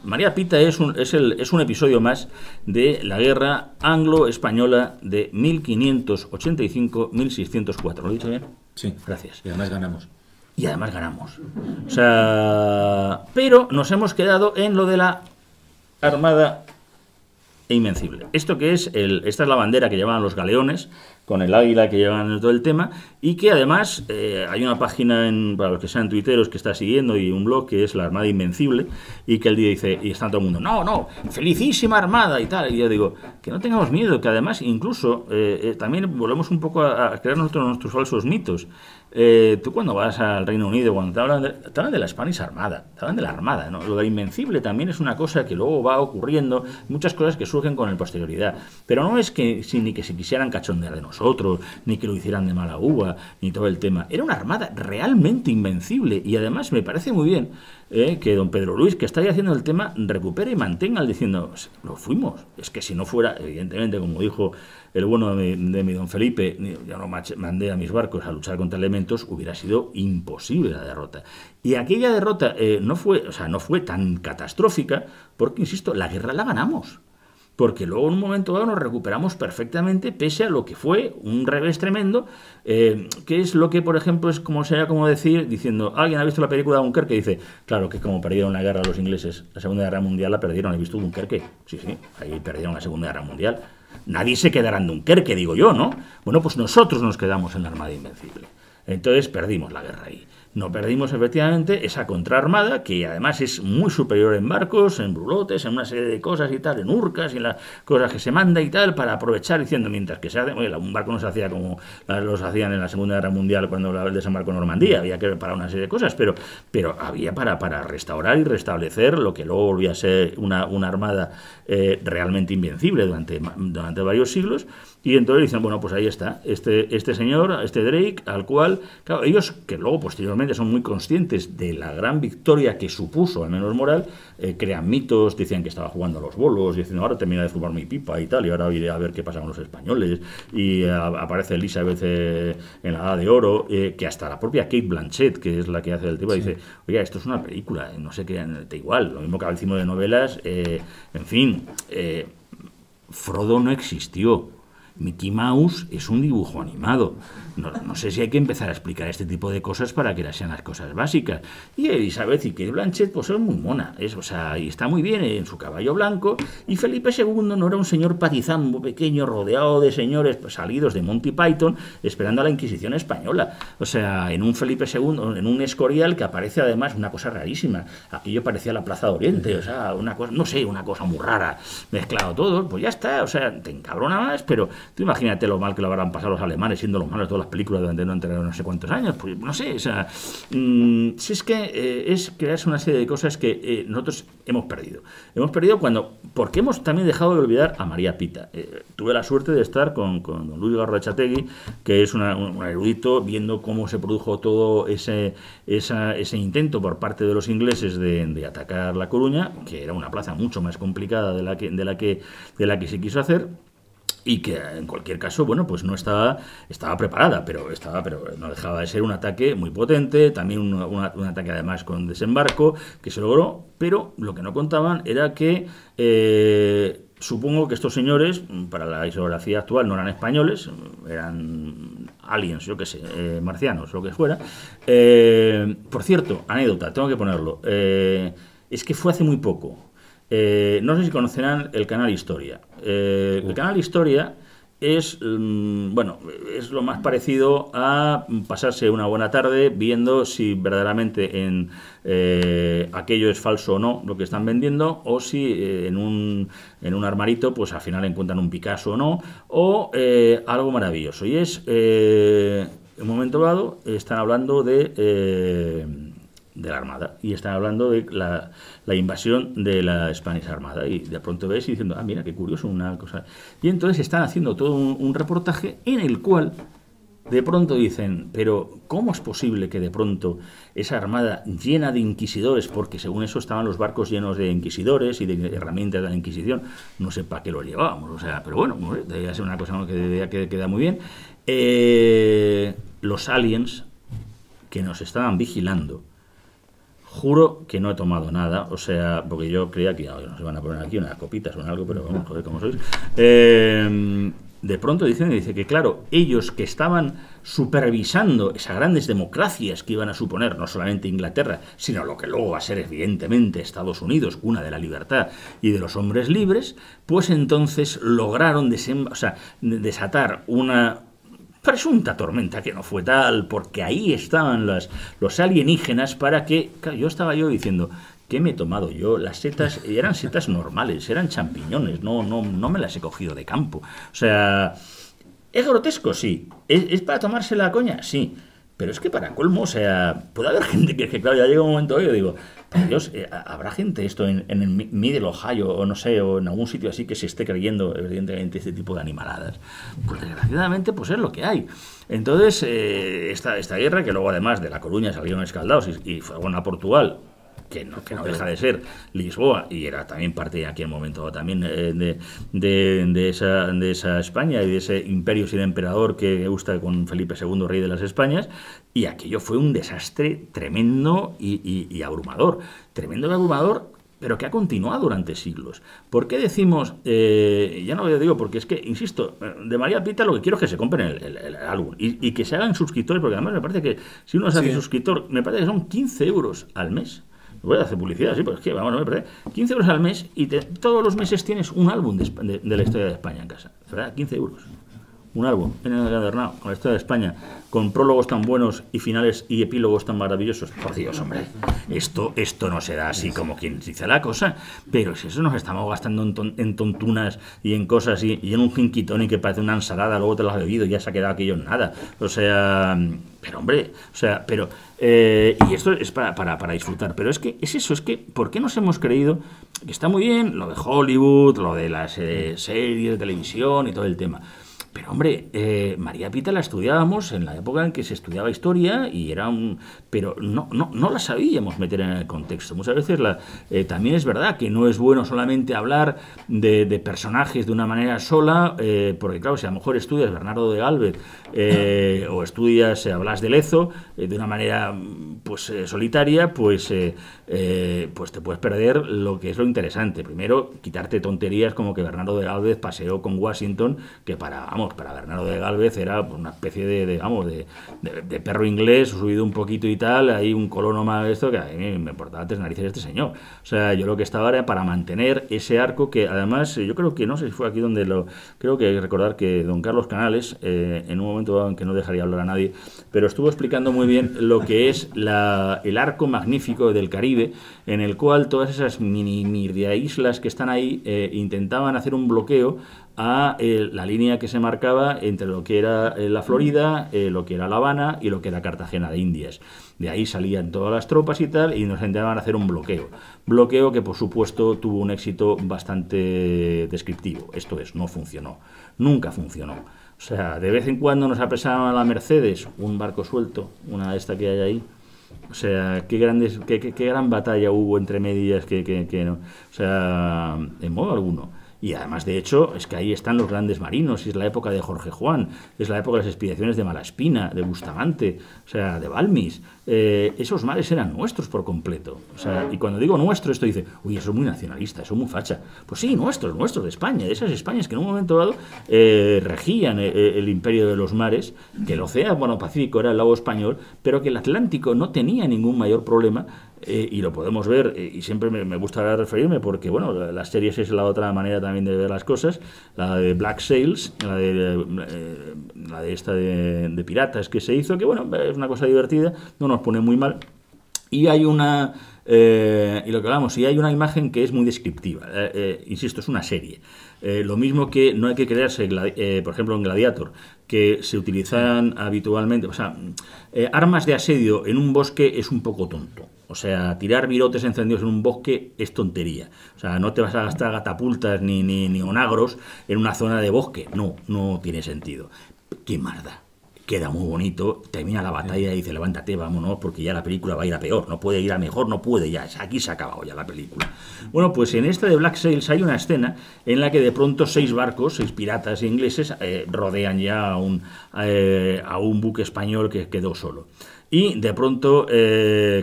María Pita es un episodio más de la guerra anglo-española de 1585-1604. ¿Lo he dicho bien? Sí. Gracias. Y además ganamos. O sea, pero nos hemos quedado en lo de la Armada Invencible. Esto que es, esta es la bandera que llevaban los galeones, con el águila que llevan en todo el tema, y que además hay una página, para los que sean tuiteros, que está siguiendo, y un blog que es la Armada Invencible, y que el día dice, y está todo el mundo, no, felicísima Armada, y tal, y yo digo, que no tengamos miedo, que además incluso también volvemos un poco a crear nuestros falsos mitos. Tú cuando vas al Reino Unido, cuando te hablan de la Spanish Armada, te hablan de la Armada, ¿no? Lo de Invencible también es una cosa que luego va ocurriendo, muchas cosas que surgen con el posterioridad, pero no es que ni que se quisieran cachondear de nosotros, ni que lo hicieran de mala uva, ni todo el tema. Era una armada realmente invencible y además me parece muy bien que don Pedro Luis, que está ahí haciendo el tema, recupere y mantenga el diciendo, lo fuimos. Es que si no fuera, evidentemente, como dijo el bueno de mi don Felipe, yo no mandé a mis barcos a luchar contra elementos, hubiera sido imposible la derrota. Y aquella derrota no fue tan catastrófica porque, insisto, la guerra la ganamos. Porque luego en un momento dado nos recuperamos perfectamente pese a lo que fue un revés tremendo, que es lo que, por ejemplo, es como sería como decir, diciendo, alguien ha visto la película de Dunkerque que dice, claro que como perdieron la guerra los ingleses, la Segunda Guerra Mundial la perdieron, ¿he visto Dunkerque? Sí, ahí perdieron la Segunda Guerra Mundial. Nadie se quedará en Dunkerque, digo yo, ¿no? Bueno, pues nosotros nos quedamos en la Armada Invencible. Entonces perdimos la guerra ahí. No perdimos efectivamente esa contraarmada, que además es muy superior en barcos, en brulotes, en una serie de cosas y tal, en urcas y en las cosas que se manda y tal, para aprovechar diciendo, mientras que se hace, bueno, un barco no se hacía como los hacían en la Segunda Guerra Mundial cuando desembarcó en Normandía, había que para una serie de cosas, pero había para restaurar y restablecer lo que luego volvía a ser una armada realmente invencible durante varios siglos. Y entonces dicen, bueno, pues ahí está, este señor, este Drake, al cual, claro, ellos, que luego posteriormente realmente son muy conscientes de la gran victoria que supuso, al menos moral, crean mitos, decían que estaba jugando a los bolos, diciendo ahora termina de fumar mi pipa y tal, y ahora iré a ver qué pasa con los españoles, y aparece Elizabeth en la Edad de Oro, que hasta la propia Kate Blanchett, que es la que hace el tema, dice, oye, esto es una película, no sé qué, da igual, lo mismo que decimos de novelas, en fin, Frodo no existió. Mickey Mouse es un dibujo animado. No sé si hay que empezar a explicar este tipo de cosas para que sean las cosas básicas. Y Elizabeth y Kate Blanchett pues es muy mona, o sea, y está muy bien en su caballo blanco. Y Felipe II no era un señor patizambo pequeño rodeado de señores salidos de Monty Python esperando a la Inquisición española. O sea, en un Felipe II, en un Escorial que aparece además una cosa rarísima. Aquello parecía la Plaza de Oriente, o sea, una cosa, no sé, una cosa muy rara. Mezclado todo, pues ya está, o sea, te encabrona más, pero tú imagínate lo mal que lo habrán pasado los alemanes siendo los malos de todas las películas durante no sé cuántos años, pues no sé, o sea, si es que es crearse una serie de cosas que nosotros hemos perdido. Hemos perdido porque hemos también dejado de olvidar a María Pita. Tuve la suerte de estar con don Luis Garrochategui, que es un erudito, viendo cómo se produjo todo ese intento por parte de los ingleses de atacar La Coruña, que era una plaza mucho más complicada de la que se quiso hacer. Y que en cualquier caso, bueno, pues no estaba preparada, pero no dejaba de ser un ataque muy potente, también un ataque además con desembarco, que se logró, pero lo que no contaban era que supongo que estos señores, para la historiografía actual, no eran españoles, eran aliens, yo qué sé, marcianos, lo que fuera. Por cierto, anécdota, tengo que ponerlo, es que fue hace muy poco. No sé si conocerán el canal Historia. El canal Historia es lo más parecido a pasarse una buena tarde viendo si verdaderamente aquello es falso o no lo que están vendiendo, o si en un armarito pues al final encuentran un Picasso o no, o algo maravilloso. Y es, en un momento dado, están hablando de la Armada, y están hablando de la invasión de la Spanish Armada, y de pronto ves y diciendo, mira, qué curioso, una cosa. Y entonces están haciendo todo un reportaje en el cual de pronto dicen, pero ¿cómo es posible que de pronto esa armada llena de inquisidores, porque según eso estaban los barcos llenos de inquisidores y de herramientas de la Inquisición, no sé para qué lo llevábamos, o sea, pero bueno, debía ser una cosa que queda muy bien, los aliens que nos estaban vigilando. Juro que no he tomado nada, o sea, porque yo creía que nos iban a poner aquí unas copitas o algo, pero vamos, joder, ¿cómo sois? De pronto dice que, claro, ellos que estaban supervisando esas grandes democracias que iban a suponer no solamente Inglaterra, sino lo que luego va a ser evidentemente Estados Unidos, cuna de la libertad y de los hombres libres, pues entonces lograron desatar una presunta tormenta que no fue tal, porque ahí estaban los alienígenas para que... Claro, yo diciendo, ¿qué me he tomado yo? Las setas eran setas normales, eran champiñones, no me las he cogido de campo. O sea, ¿es grotesco? Sí. ¿Es para tomarse la coña? Sí. Pero es que para colmo, o sea, puede haber gente que claro, ya llega un momento yo digo, por Dios, ¿habrá gente esto en el Middle Ohio o no sé, o en algún sitio así que se esté creyendo evidentemente este tipo de animaladas? Pues desgraciadamente pues es lo que hay. Entonces, esta guerra, que luego además de La Coruña salieron escaldados y fue a Portugal, que no deja de ser Lisboa, y era también parte de aquí en el momento también de esa España y de ese imperio sin emperador que gusta con Felipe II, rey de las Españas, y aquello fue un desastre tremendo y abrumador, pero que ha continuado durante siglos. ¿Por qué decimos, ya no lo digo, porque es que, insisto, de María Pita lo que quiero es que se compren el álbum y que se hagan suscriptores, porque además me parece que si uno se hace suscriptor, me parece que son 15 euros al mes. Voy a hacer publicidad, sí, pues es que, vamos, no me parece. 15 euros al mes y todos los meses tienes un álbum de la historia de España en casa, ¿verdad? 15 euros. Un álbum en el Gadernao, con la historia de España, con prólogos tan buenos y finales y epílogos tan maravillosos. Por Dios, hombre, esto no se da así como quien dice la cosa, pero si eso nos estamos gastando en tontunas y en cosas y en un y que parece una ensalada, luego te lo has bebido y ya se ha quedado aquello en nada. O sea, pero hombre, o sea, pero... y esto es para disfrutar, pero es que es eso, es que ¿por qué nos hemos creído que está muy bien lo de Hollywood, lo de las series de televisión y todo el tema? Pero hombre, María Pita la estudiábamos en la época en que se estudiaba historia y era pero no la sabíamos meter en el contexto. Muchas veces también es verdad que no es bueno solamente hablar de personajes de una manera sola, porque claro, si a lo mejor estudias Bernardo de Gálvez o estudias Blas de Lezo de una manera pues solitaria, pues te puedes perder lo que es lo interesante. Primero, quitarte tonterías como que Bernardo de Gálvez paseó con Washington, que para Bernardo de Gálvez era una especie de perro inglés subido un poquito y tal, ahí un colono más esto, que a mí me importaba antes narices este señor. O sea, yo lo que estaba era para mantener ese arco que además yo creo que, no sé si fue aquí donde creo que hay que recordar que don Carlos Canales, en un momento en que no dejaría hablar a nadie, pero estuvo explicando muy bien lo que es el arco magnífico del Caribe, en el cual todas esas mini islas que están ahí intentaban hacer un bloqueo a la línea que se marcaba entre lo que era la Florida, lo que era La Habana y lo que era Cartagena de Indias. De ahí salían todas las tropas y tal, y nos intentaban hacer un bloqueo. Bloqueo que, por supuesto, tuvo un éxito bastante descriptivo. Esto es, no funcionó. Nunca funcionó. O sea, de vez en cuando nos apresaban a la Mercedes un barco suelto, una de esta que hay ahí. O sea, qué gran batalla hubo entre medias que no. O sea, en modo alguno. Y además, de hecho, es que ahí están los grandes marinos, y es la época de Jorge Juan, es la época de las expediciones de Malaspina, de Bustamante, o sea, de Balmis. Esos mares eran nuestros por completo. O sea, y cuando digo nuestro, esto dice, uy, eso es muy nacionalista, eso es muy facha. Pues sí, nuestro, de España, de esas Españas que en un momento dado regían el imperio de los mares, que el océano Pacífico era el lado español, pero que el Atlántico no tenía ningún mayor problema. Y lo podemos ver, y siempre me gusta referirme porque, bueno, las series es la otra manera también de ver las cosas, la de Black Sails, la de esta de piratas que se hizo, que bueno, es una cosa divertida, no nos pone muy mal, y hay una... y lo que hablamos, y hay una imagen que es muy descriptiva, insisto, es una serie. Lo mismo que no hay que creerse, por ejemplo, en Gladiator, que se utilizan habitualmente, o sea, armas de asedio en un bosque es un poco tonto. O sea, tirar virotes encendidos en un bosque es tontería. O sea, no te vas a gastar catapultas ni onagros en una zona de bosque. No tiene sentido. ¿Qué más da? Queda muy bonito, termina la batalla y dice, levántate, vámonos, porque ya la película va a ir a peor, no puede ir a mejor, no puede ya, aquí se ha acabado ya la película. Bueno, pues en esta de Black Sails hay una escena en la que de pronto 6 barcos, 6 piratas ingleses, rodean ya a un buque español que quedó solo. Y de pronto,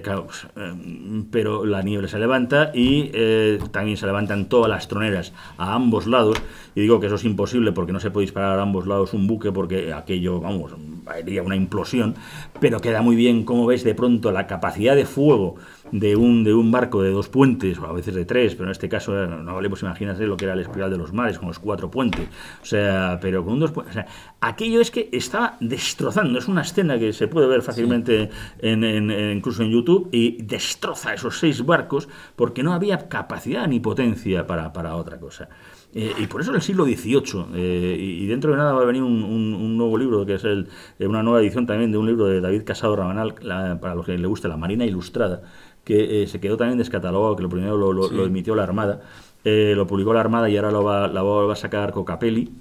claro, pero la niebla se levanta y también se levantan todas las troneras a ambos lados. Y digo que eso es imposible porque no se puede disparar a ambos lados un buque porque aquello, vamos, haría una implosión. Pero queda muy bien, como ves, de pronto la capacidad de fuego de un barco de 2 puentes, o a veces de 3, pero en este caso no vale, pues imagínate lo que era el Espiral de los Mares con los 4 puentes. O sea, pero con 2 puentes. O sea, aquello es que estaba destrozando. Es una escena que se puede ver fácilmente incluso en YouTube, y destroza esos 6 barcos porque no había capacidad ni potencia para otra cosa. Y por eso en el siglo XVIII, y dentro de nada va a venir un nuevo libro, que es una nueva edición también de un libro de David Casado Rabanal, para los que le guste, La Marina Ilustrada, que se quedó también descatalogado, que lo primero lo emitió la Armada. Lo publicó la Armada y ahora la va a sacar Cocapelli,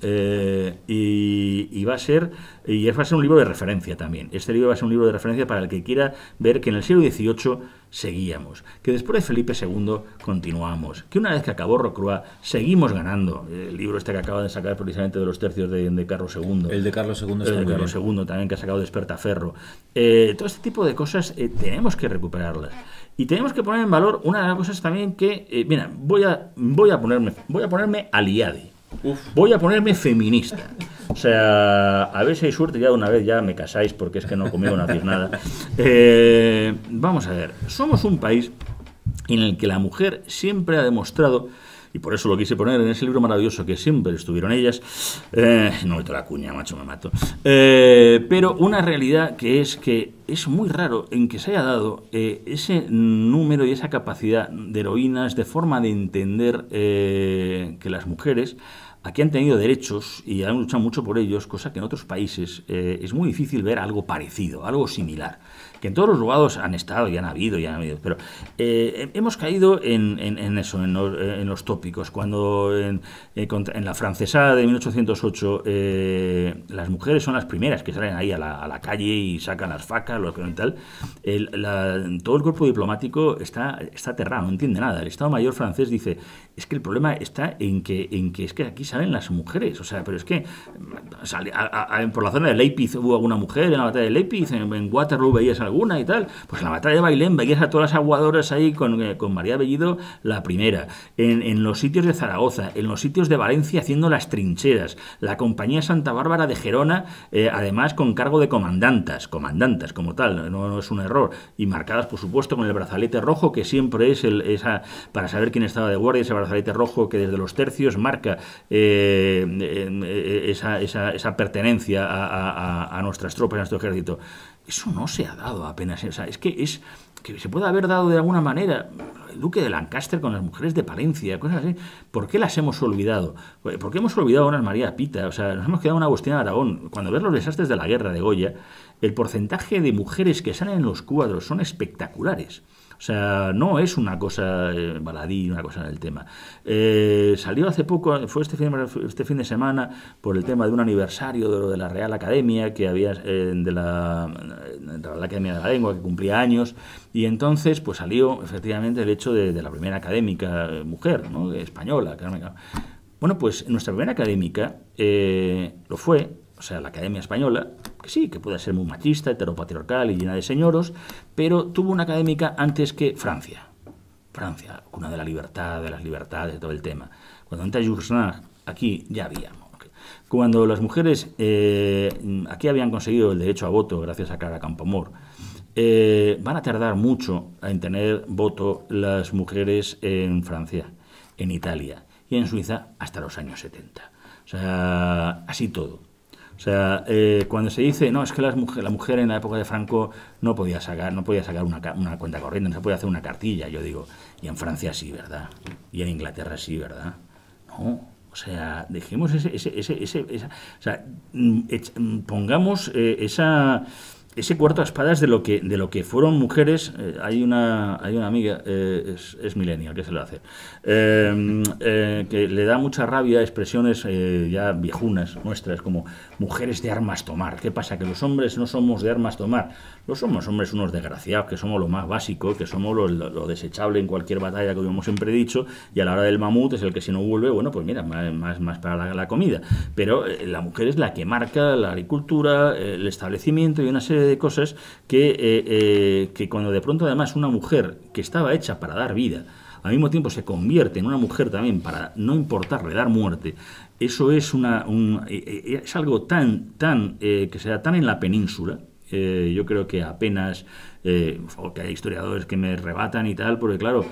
y va a ser un libro de referencia también. Este libro va a ser un libro de referencia para el que quiera ver que en el siglo XVIII seguíamos, que después de Felipe II continuamos, que una vez que acabó Rocroi seguimos ganando. El libro este que acaba de sacar precisamente de los tercios de Carlos II, el de Carlos II, el de Carlos II también, que ha sacado Despertaferro. Todo este tipo de cosas tenemos que recuperarlas. Y tenemos que poner en valor una de las cosas también que, mira, voy a ponerme aliadi. Voy a ponerme feminista. O sea, a ver si hay suerte ya de una vez ya me casáis, porque es que no conmigo no hacéis nada. Vamos a ver, somos un país en el que la mujer siempre ha demostrado, y por eso lo quise poner en ese libro maravilloso que siempre estuvieron ellas, no meto la cuña, macho, me mato, pero una realidad que es muy raro en que se haya dado ese número y esa capacidad de heroínas, de forma de entender que las mujeres aquí han tenido derechos y han luchado mucho por ellos, cosa que en otros países es muy difícil ver algo parecido, algo similar. Que en todos los lugares han estado y han habido, pero hemos caído en eso, en los tópicos. Cuando en la francesada de 1808 las mujeres son las primeras que salen ahí a la calle y sacan las facas, lo que tal, todo el cuerpo diplomático está aterrado, no entiende nada. El Estado Mayor francés dice, es que el problema está en que es que aquí salen las mujeres, o sea, pero es que por la zona de Leipzig hubo alguna mujer, en la batalla de Leipzig, en Waterloo veías alguna y tal, pues en la batalla de Bailén veías a todas las aguadoras ahí con María Bellido la primera, en los sitios de Zaragoza, en los sitios de Valencia haciendo las trincheras, la compañía Santa Bárbara de Gerona, además con cargo de comandantas como tal, no es un error, y marcadas por supuesto con el brazalete rojo, que siempre es para saber quién estaba de guardia, ese brazalete rojo que desde los tercios marca esa pertenencia a nuestras tropas, a nuestro ejército. Eso no se ha dado apenas. O sea, es que se puede haber dado de alguna manera. El duque de Lancaster con las mujeres de Palencia, cosas así. ¿Por qué las hemos olvidado? ¿Por qué hemos olvidado a unas María Pita? O sea, nos hemos quedado en Agustina de Aragón. Cuando ves los desastres de la guerra de Goya, el porcentaje de mujeres que salen en los cuadros son espectaculares. O sea, no es una cosa baladí, una cosa del tema. Salió hace poco, fue este fin de semana, por el tema de un aniversario de la Real Academia, que había de la Real Academia de la Lengua, que cumplía años, y entonces pues salió efectivamente el hecho de la primera académica mujer, ¿no? Española. Bueno, pues nuestra primera académica lo fue, o sea, la Academia Española, que sí, que puede ser muy machista, heteropatriarcal y llena de señoros, pero tuvo una académica antes que Francia. Francia, cuna de la libertad, de las libertades, de todo el tema. Cuando entra Jules Verne, aquí ya había. Cuando las mujeres aquí habían conseguido el derecho a voto gracias a Clara Campoamor, van a tardar mucho en tener voto las mujeres en Francia, en Italia y en Suiza hasta los años 70. O sea, así todo. O sea, cuando se dice, no, es que la mujer en la época de Franco no podía sacar una cuenta corriente, no se podía hacer una cartilla, yo digo, y en Francia sí, ¿verdad? Y en Inglaterra sí, ¿verdad? No, o sea, dejemos o sea, pongamos ese cuarto a espadas de lo que fueron mujeres. Hay una amiga, es millennial, ¿qué se le hace? Que le da mucha rabia expresiones ya viejunas nuestras, como mujeres de armas tomar. ¿Qué pasa? Que los hombres no somos de armas tomar. No somos hombres unos desgraciados, que somos lo más básico, que somos lo desechable en cualquier batalla, como hemos siempre dicho, y a la hora del mamut es el que si no vuelve, bueno, pues mira, más para la comida. Pero la mujer es la que marca la agricultura, el establecimiento y una serie de cosas que cuando de pronto además una mujer que estaba hecha para dar vida, al mismo tiempo se convierte en una mujer también para no importarle dar muerte, eso es es algo tan que se da tan en la península. Yo creo que apenas, que hay historiadores que me rebatan y tal, porque claro,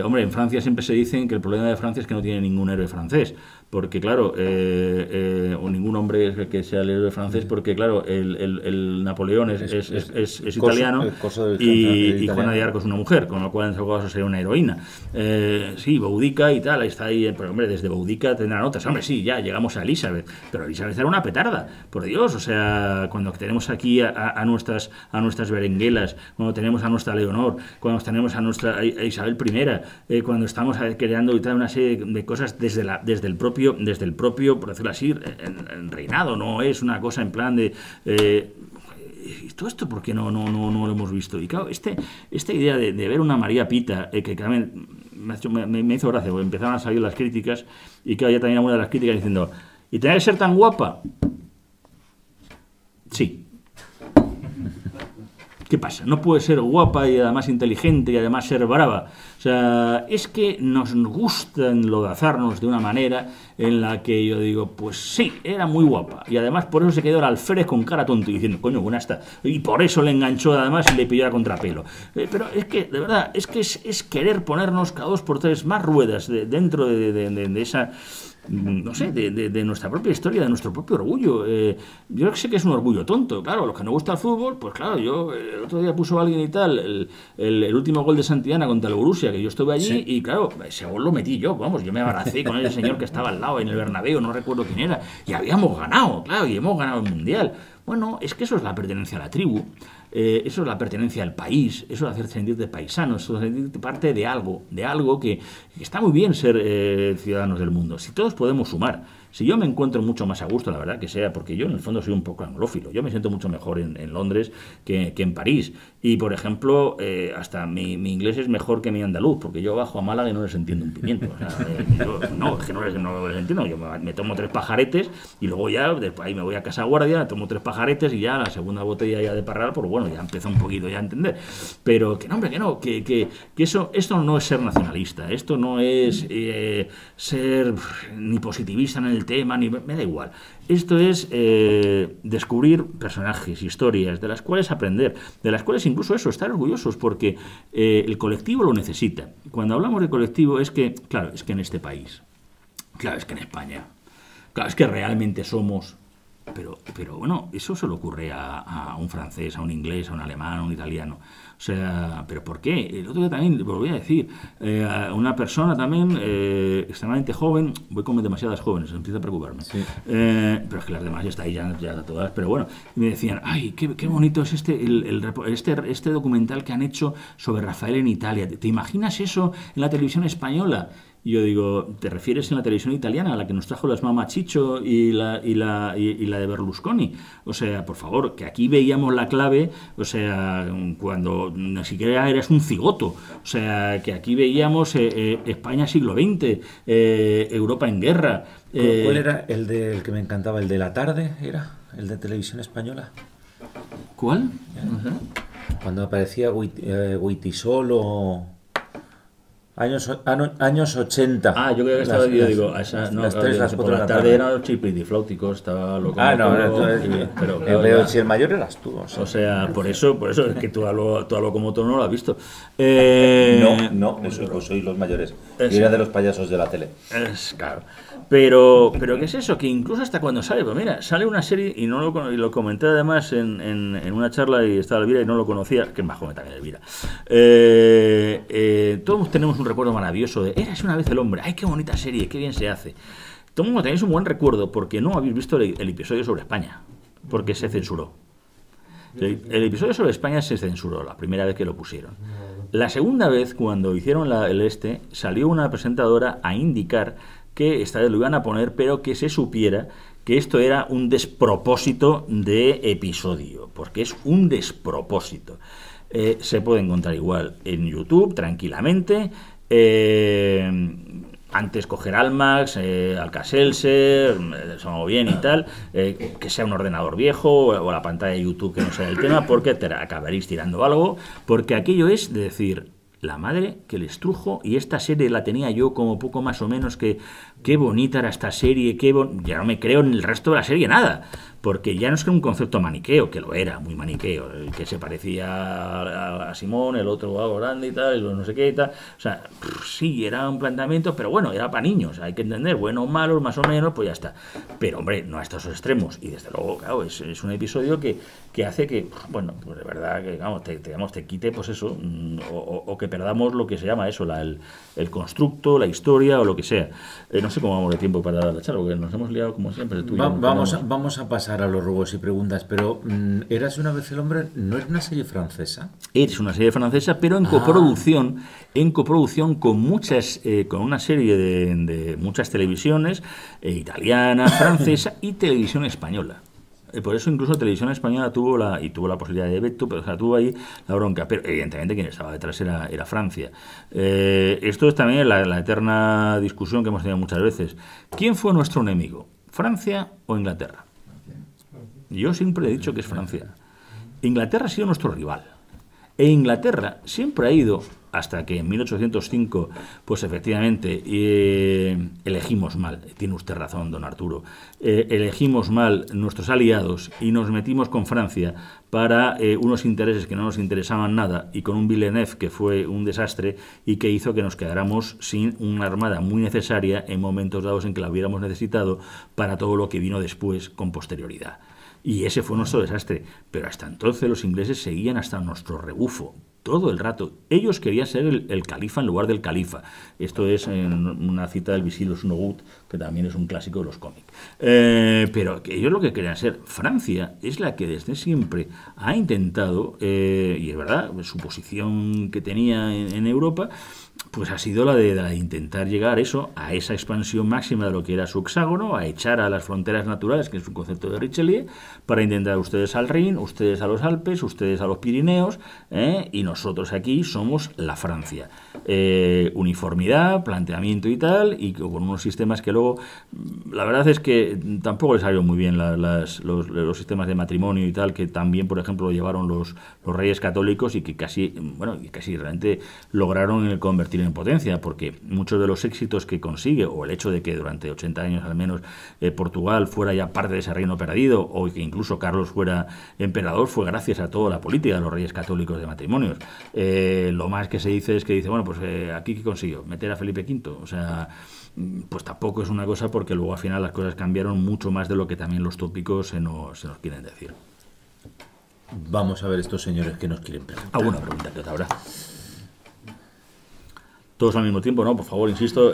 hombre, en Francia siempre se dicen que el problema de Francia es que no tiene ningún héroe francés, porque claro, o ningún hombre que sea el héroe francés, porque claro, el Napoleón es italiano y Juana de Arco es una mujer, con lo cual en ese caso sería una heroína. Sí, Boudica y tal, está ahí, pero hombre, desde Boudica tendrán otras, hombre, sí, ya llegamos a Elizabeth, pero Elizabeth era una petarda, por Dios, o sea, cuando tenemos aquí a nuestras berenguelas, cuando tenemos a nuestra Leonor, cuando tenemos a nuestra Isabel I, cuando estamos creando y tal una serie de cosas desde el propio, por decirlo así, en reinado, no es una cosa en plan de todo esto porque no lo hemos visto. Y claro, esta idea de ver una María Pita, que también me hizo gracia, porque empezaron a salir las críticas, y claro, ya también una de las críticas diciendo, ¿y tenía que ser tan guapa? Sí. ¿Qué pasa? No puede ser guapa y además inteligente y además ser brava. O sea, es que nos gusta enlodazarnos de una manera en la que yo digo, pues sí, era muy guapa. Y además por eso se quedó el alférez con cara tonto y diciendo, coño, buena está. Y por eso le enganchó además y le pilló a contrapelo. Pero es que, de verdad, es que es querer ponernos cada 2 por 3 más ruedas dentro de esa no sé, de nuestra propia historia, de nuestro propio orgullo. Yo sé que es un orgullo tonto, claro, a los que no gusta el fútbol, pues claro, yo el otro día puso alguien y tal el último gol de Santillana contra el Borussia, que yo estuve allí, sí. Y claro, ese gol lo metí yo, vamos, yo me abracé con el señor que estaba al lado en el Bernabéu, no recuerdo quién era, y habíamos ganado, claro, y hemos ganado el Mundial. Bueno, es que eso es la pertenencia a la tribu, eso es la pertenencia al país, eso es hacer sentirte paisano, eso es sentirte parte de algo que está muy bien ser ciudadanos del mundo. Si todos podemos sumar, si yo me encuentro mucho más a gusto, la verdad que sea, porque yo en el fondo soy un poco anglófilo, yo me siento mucho mejor en Londres que en París. Y, por ejemplo, hasta mi inglés es mejor que mi andaluz, porque yo bajo a Málaga y no les entiendo un pimiento. O sea, es que no les entiendo. Yo me tomo 3 pajaretes y luego ya, después ahí me voy a Casa Guardia, me tomo 3 pajaretes y ya la segunda botella ya de parral, pues bueno, ya empiezo un poquito ya a entender. Pero que no, hombre, que esto no es ser nacionalista, esto no es ser ni positivista en el tema, ni me da igual. Esto es descubrir personajes, historias, de las cuales aprender, de las cuales incluso eso, estar orgullosos, porque el colectivo lo necesita. Cuando hablamos de colectivo es que, claro, es que en este país, claro, es que en España, claro, es que realmente somos... Pero bueno, eso se le ocurre a un francés, a un inglés, a un alemán, a un italiano. O sea, ¿pero por qué? El otro día también, lo voy a decir, una persona también extremadamente joven, voy con demasiadas jóvenes, empiezo a preocuparme. Sí. Pero es que las demás ya está ahí, ya todas, pero bueno. Y me decían, ay, qué bonito es este documental que han hecho sobre Rafael en Italia. ¿Te imaginas eso en la televisión española? Y yo digo, ¿te refieres en la televisión italiana, a la que nos trajo las Mamma Chicho y la de Berlusconi? O sea, por favor, que aquí veíamos la clave, o sea, cuando ni siquiera eras un cigoto. O sea, que aquí veíamos España siglo XX, Europa en guerra. ¿Cuál era el que me encantaba? ¿El de la tarde era? ¿El de televisión española? ¿Cuál? Cuando aparecía Wittisol o... Años 80. Ah, yo creo que estaba, las 3, las 4 de la tarde eran los chipidifláuticos, estaba loco. Pero si el mayor eras tú. O sea, por eso es que tú hablo como tú no lo has visto. No, pues soy los mayores. Yo era de los payasos de la tele. Claro. Pero ¿qué es eso? Que incluso hasta cuando sale, pues mira, sale una serie y lo comenté además en una charla y estaba Elvira y no lo conocía, que es más joven también Elvira. Todos tenemos un recuerdo maravilloso de Érase una vez el hombre, ¡ay, qué bonita serie, qué bien se hace! Todo el mundo tenéis un buen recuerdo porque no habéis visto el episodio sobre España, porque se censuró. El episodio sobre España se censuró la primera vez que lo pusieron. La segunda vez, cuando hicieron salió una presentadora a indicar que esta vez lo iban a poner, pero que se supiera que esto era un despropósito de episodio, porque es un despropósito. Se puede encontrar igual en YouTube, tranquilamente. Antes coger Almax, Alcacelser, sonó bien y tal, que sea un ordenador viejo o la pantalla de YouTube que no sea el tema, porque te acabaréis tirando algo, porque aquello es de decir... La madre que les trujo, y esta serie la tenía yo como poco más o menos, que qué bonita era esta serie, ya no me creo en el resto de la serie nada, porque ya no es que un concepto maniqueo, que lo era, muy maniqueo, el que se parecía a Simón, el otro algo grande y tal, no sé qué y tal, o sea, sí, era un planteamiento, pero bueno, era para niños, hay que entender, buenos, malos, más o menos, pues ya está, pero hombre, no a estos extremos, y desde luego, claro, es un episodio que hace que, bueno, pues de verdad, que vamos, te quite, pues eso, o que perdamos lo que se llama eso, el constructo, la historia o lo que sea. No sé cómo vamos de tiempo para dar la charla, porque nos hemos liado como siempre. Vamos a pasar a los ruegos y preguntas, pero Érase una vez el hombre, ¿no es una serie francesa? Es una serie francesa, pero en coproducción con una serie de muchas televisiones, italiana, francesa y televisión española. Por eso incluso Televisión Española tuvo la posibilidad de veto, pero o sea, tuvo ahí la bronca. Pero evidentemente quien estaba detrás era Francia. Esto es también la eterna discusión que hemos tenido muchas veces. ¿Quién fue nuestro enemigo? ¿Francia o Inglaterra? Yo siempre he dicho que es Francia. Inglaterra ha sido nuestro rival. E Inglaterra siempre ha ido, hasta que en 1805, pues efectivamente elegimos mal, tiene usted razón, don Arturo, elegimos mal nuestros aliados y nos metimos con Francia para unos intereses que no nos interesaban nada, y con un Villeneuve que fue un desastre y que hizo que nos quedáramos sin una armada muy necesaria en momentos dados en que la hubiéramos necesitado para todo lo que vino después con posterioridad. Y ese fue nuestro desastre. Pero hasta entonces los ingleses seguían hasta nuestro rebufo, todo el rato. Ellos querían ser el califa en lugar del califa. Esto es en una cita del Visir Osnogut, que también es un clásico de los cómics. Pero que ellos lo que querían ser. Francia es la que desde siempre ha intentado, y es verdad, su posición que tenía en Europa, pues ha sido la de intentar llegar a esa expansión máxima de lo que era su hexágono, a echar a las fronteras naturales, que es un concepto de Richelieu, para intentar ustedes al Rin, ustedes a los Alpes, ustedes a los Pirineos, y nosotros aquí somos la Francia. Uniformidad, planteamiento y tal, y con unos sistemas que luego, la verdad es que tampoco les salió muy bien los sistemas de matrimonio y tal, que también, por ejemplo, lo llevaron los reyes católicos y que casi realmente lograron convertir en potencia, porque muchos de los éxitos que consigue, o el hecho de que durante 80 años al menos Portugal fuera ya parte de ese reino perdido, o que incluso Carlos fuera emperador, fue gracias a toda la política de los reyes católicos de matrimonios. Lo más que se dice es que dice, bueno, pues aquí ¿qué consiguió? Meter a Felipe V. O sea, pues tampoco es una cosa, porque luego al final las cosas cambiaron mucho más de lo que también los tópicos se nos quieren decir. Vamos a ver estos señores que nos quieren preguntar. ¿Alguna pregunta que otra habrá? Todos al mismo tiempo, ¿no? Por favor, insisto,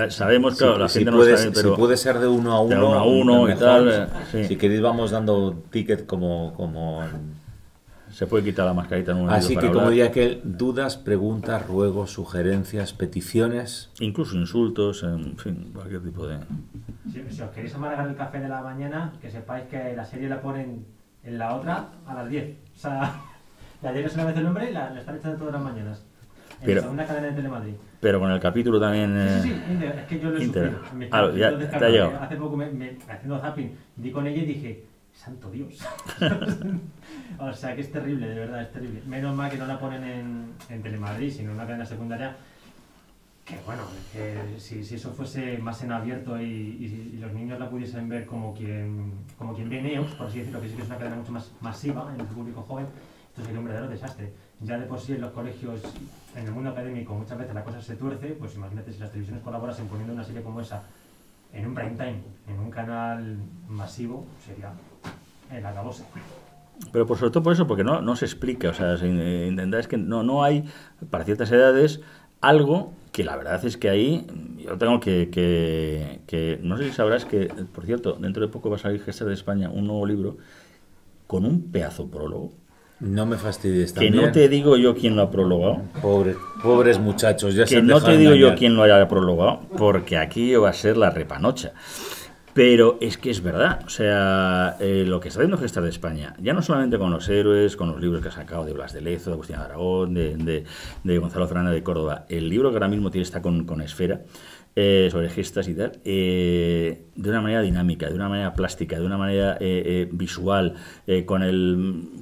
sabemos, claro, la gente no sabe, pero... Si puede ser de uno a uno, de uno a uno y tal, sí. Si queréis vamos dando ticket como se puede quitar la mascarita en un momento. Así que, como diría aquel, dudas, preguntas, ruegos, sugerencias, peticiones... Incluso insultos, en fin, cualquier tipo de... Si os queréis amargar el café de la mañana, que sepáis que la serie la ponen en la otra a las 10. O sea, la ayer solamente el nombre la están echando todas las mañanas. En la segunda cadena de Telemadrid. Pero con el capítulo también... Sí, es que yo lo he sufrido. Ya te ha llegado. Hace poco, haciendo zapping, di con ella y dije, santo Dios. O sea, que es terrible, de verdad, es terrible. Menos mal que no la ponen en Telemadrid, sino en una cadena secundaria. Que bueno, que si eso fuese más en abierto y los niños la pudiesen ver como quien ve Neox, por así decirlo, que sí que es una cadena mucho más masiva en el público joven, esto sería un verdadero desastre. Ya de por sí en los colegios, en el mundo académico, muchas veces la cosa se tuerce, pues imagínate si las televisiones colaborasen poniendo una serie como esa en un prime time, en un canal masivo, sería el acabose. Pero sobre todo por eso, porque no se explica, o sea, es que no hay, para ciertas edades, algo que la verdad es que ahí yo tengo que no sé si sabrás que, por cierto, dentro de poco va a salir Gestas de España un nuevo libro con un pedazo prólogo. No me fastidies también. Que no te digo yo quién lo ha prologado. Pobres muchachos, ya se han dejado engañar. Que no te digo yo quién lo haya prologado, porque aquí va a ser la repanocha. Pero es que es verdad, o sea, lo que está haciendo Gestas de España, ya no solamente con los héroes, con los libros que ha sacado de Blas de Lezo, de Agustín de Aragón, de Gonzalo Fernández de Córdoba, el libro que ahora mismo está con Esfera, sobre gestas y tal, de una manera dinámica, de una manera plástica, de una manera visual,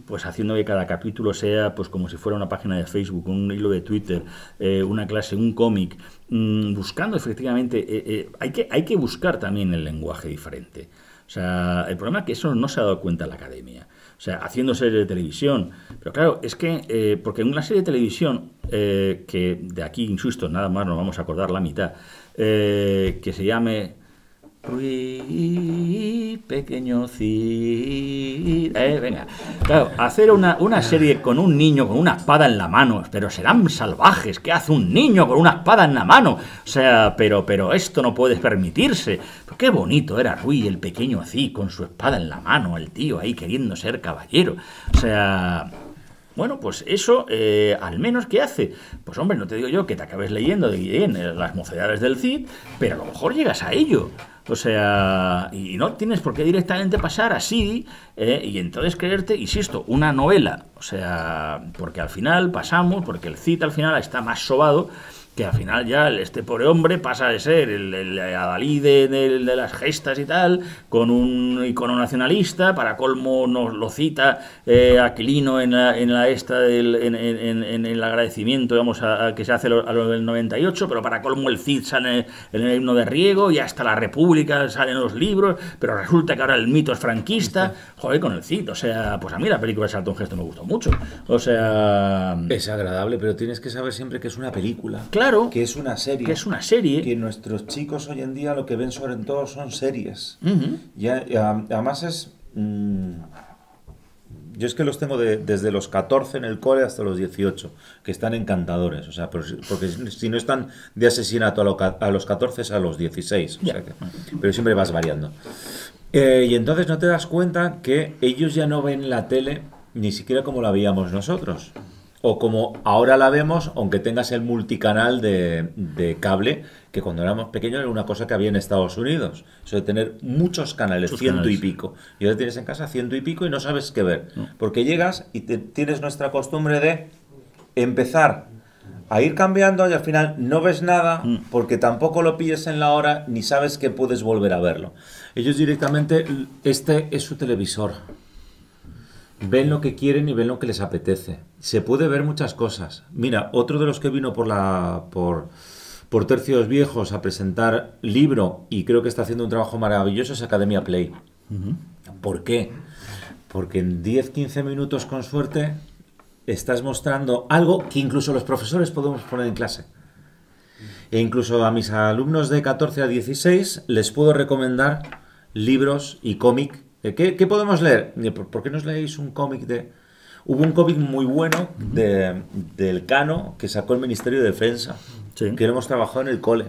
pues haciendo que cada capítulo sea pues como si fuera una página de Facebook, un hilo de Twitter, una clase, un cómic, buscando efectivamente, hay que buscar también el lenguaje diferente. O sea, el problema es que eso no se ha dado cuenta la academia. O sea, haciendo series de televisión. Pero claro, es que, porque en una serie de televisión, que de aquí, insisto, nada más nos vamos a acordar la mitad, que se llame Ruiz, pequeño Cid. Venga, claro, hacer una serie con un niño con una espada en la mano, pero serán salvajes. ¿Qué hace un niño con una espada en la mano? O sea, pero esto no puede permitirse. Pero qué bonito era Ruiz, el pequeño Cid, con su espada en la mano, el tío ahí queriendo ser caballero. O sea... Bueno, pues eso, al menos, ¿qué hace? Pues hombre, no te digo yo que te acabes leyendo de las mocedades del Cid, pero a lo mejor llegas a ello. O sea, y no tienes por qué directamente pasar así, y entonces creerte, insisto, una novela. O sea, porque al final pasamos, porque el Cid al final está más sobado, que al final ya este pobre hombre pasa de ser el adalid de las gestas y tal, con un icono nacionalista, para colmo nos lo cita Aquilino en el agradecimiento, digamos, a que se hace a lo del 98, pero para colmo el Cid sale en el himno de Riego y hasta la República salen los libros, pero resulta que ahora el mito es franquista. Joder, con el Cid, o sea, pues a mí la película de Charlton Heston me gustó mucho, o sea... Es agradable, pero tienes que saber siempre que es una película. Claro. Que es una serie. Que es una serie. Que nuestros chicos hoy en día lo que ven sobre todo son series. Además es... yo es que los tengo desde los 14 en el cole hasta los 18, que están encantadores. O sea, porque si no están de asesinato a los 14 es a los 16. O sea pero siempre vas variando. Y entonces no te das cuenta que ellos ya no ven la tele ni siquiera como la veíamos nosotros. O como ahora la vemos, aunque tengas el multicanal de cable, que cuando éramos pequeños era una cosa que había en Estados Unidos. Eso de tener muchos canales, ciento y pico. Y ahora tienes en casa 100 y pico y no sabes qué ver. No. Porque llegas y tienes nuestra costumbre de empezar a ir cambiando y al final no ves nada porque tampoco lo pilles en la hora ni sabes que puedes volver a verlo. Ellos directamente, este es su televisor. Ven lo que quieren y ven lo que les apetece. Se puede ver muchas cosas. Mira, otro de los que vino por Tercios Viejos a presentar libro, y creo que está haciendo un trabajo maravilloso, es Academia Play. ¿Por qué? Porque en 10-15 minutos con suerte estás mostrando algo que incluso los profesores podemos poner en clase. E incluso a mis alumnos de 14 a 16 les puedo recomendar libros y cómic. ¿Qué podemos leer? ¿Por qué no os leéis un cómic de...? Hubo un cómic muy bueno del Cano que sacó el Ministerio de Defensa, que lo hemos trabajado en el cole.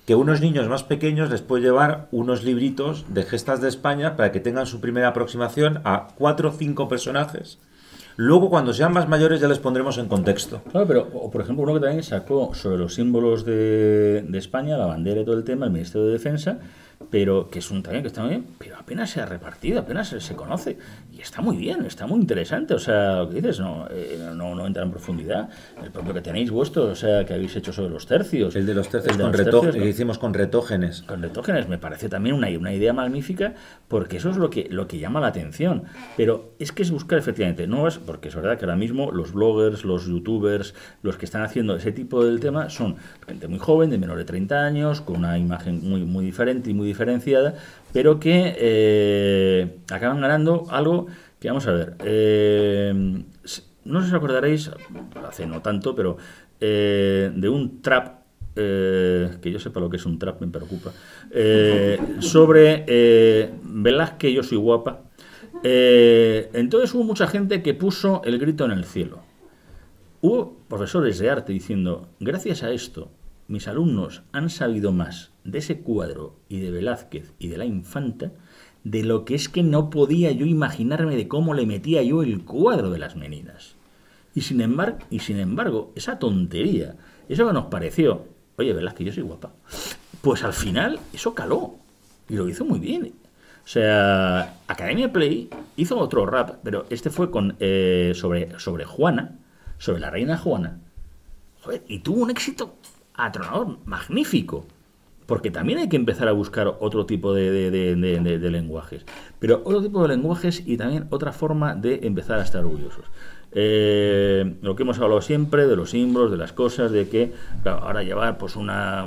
Que unos niños más pequeños les puede llevar unos libritos de gestas de España para que tengan su primera aproximación a 4 o 5 personajes. Luego, cuando sean más mayores, ya les pondremos en contexto. Claro, pero, por ejemplo, uno que también sacó sobre los símbolos de España, la bandera y todo el tema, el Ministerio de Defensa, pero que es un también que está muy bien, pero apenas se ha repartido, apenas se conoce, y está muy bien, está muy interesante. O sea, lo que dices no entra en profundidad. El propio que tenéis vuestro, o sea, que habéis hecho sobre los tercios. El de los tercios, que hicimos con retógenes. Con retógenes, me parece también una idea magnífica, porque eso es lo que llama la atención. Pero es que es buscar efectivamente nuevas, porque es verdad que ahora mismo los bloggers, los youtubers, los que están haciendo ese tipo del tema son gente muy joven, de menor de 30 años, con una imagen muy diferente y muy diferenciada, pero que acaban ganando algo que, vamos a ver, no sé si os acordaréis, hace no tanto, pero de un trap, que yo sepa lo que es un trap, me preocupa, sobre Velázquez, yo soy guapa. Entonces hubo mucha gente que puso el grito en el cielo. Hubo profesores de arte diciendo, gracias a esto, mis alumnos han sabido más de ese cuadro y de Velázquez y de la infanta de lo que es que no podía yo imaginarme de cómo le metía yo el cuadro de las meninas. Y sin embargo, esa tontería, eso que nos pareció, oye, Velázquez, yo soy guapa, pues al final eso caló y lo hizo muy bien. O sea, Academia Play hizo otro rap, pero este fue sobre Juana, sobre la reina Juana. Joder, y tuvo un éxito atronador, magnífico. Porque también hay que empezar a buscar otro tipo de lenguajes. Pero otro tipo de lenguajes y también otra forma de empezar a estar orgullosos. Lo que hemos hablado siempre de los símbolos, de las cosas, de que claro, ahora llevar pues una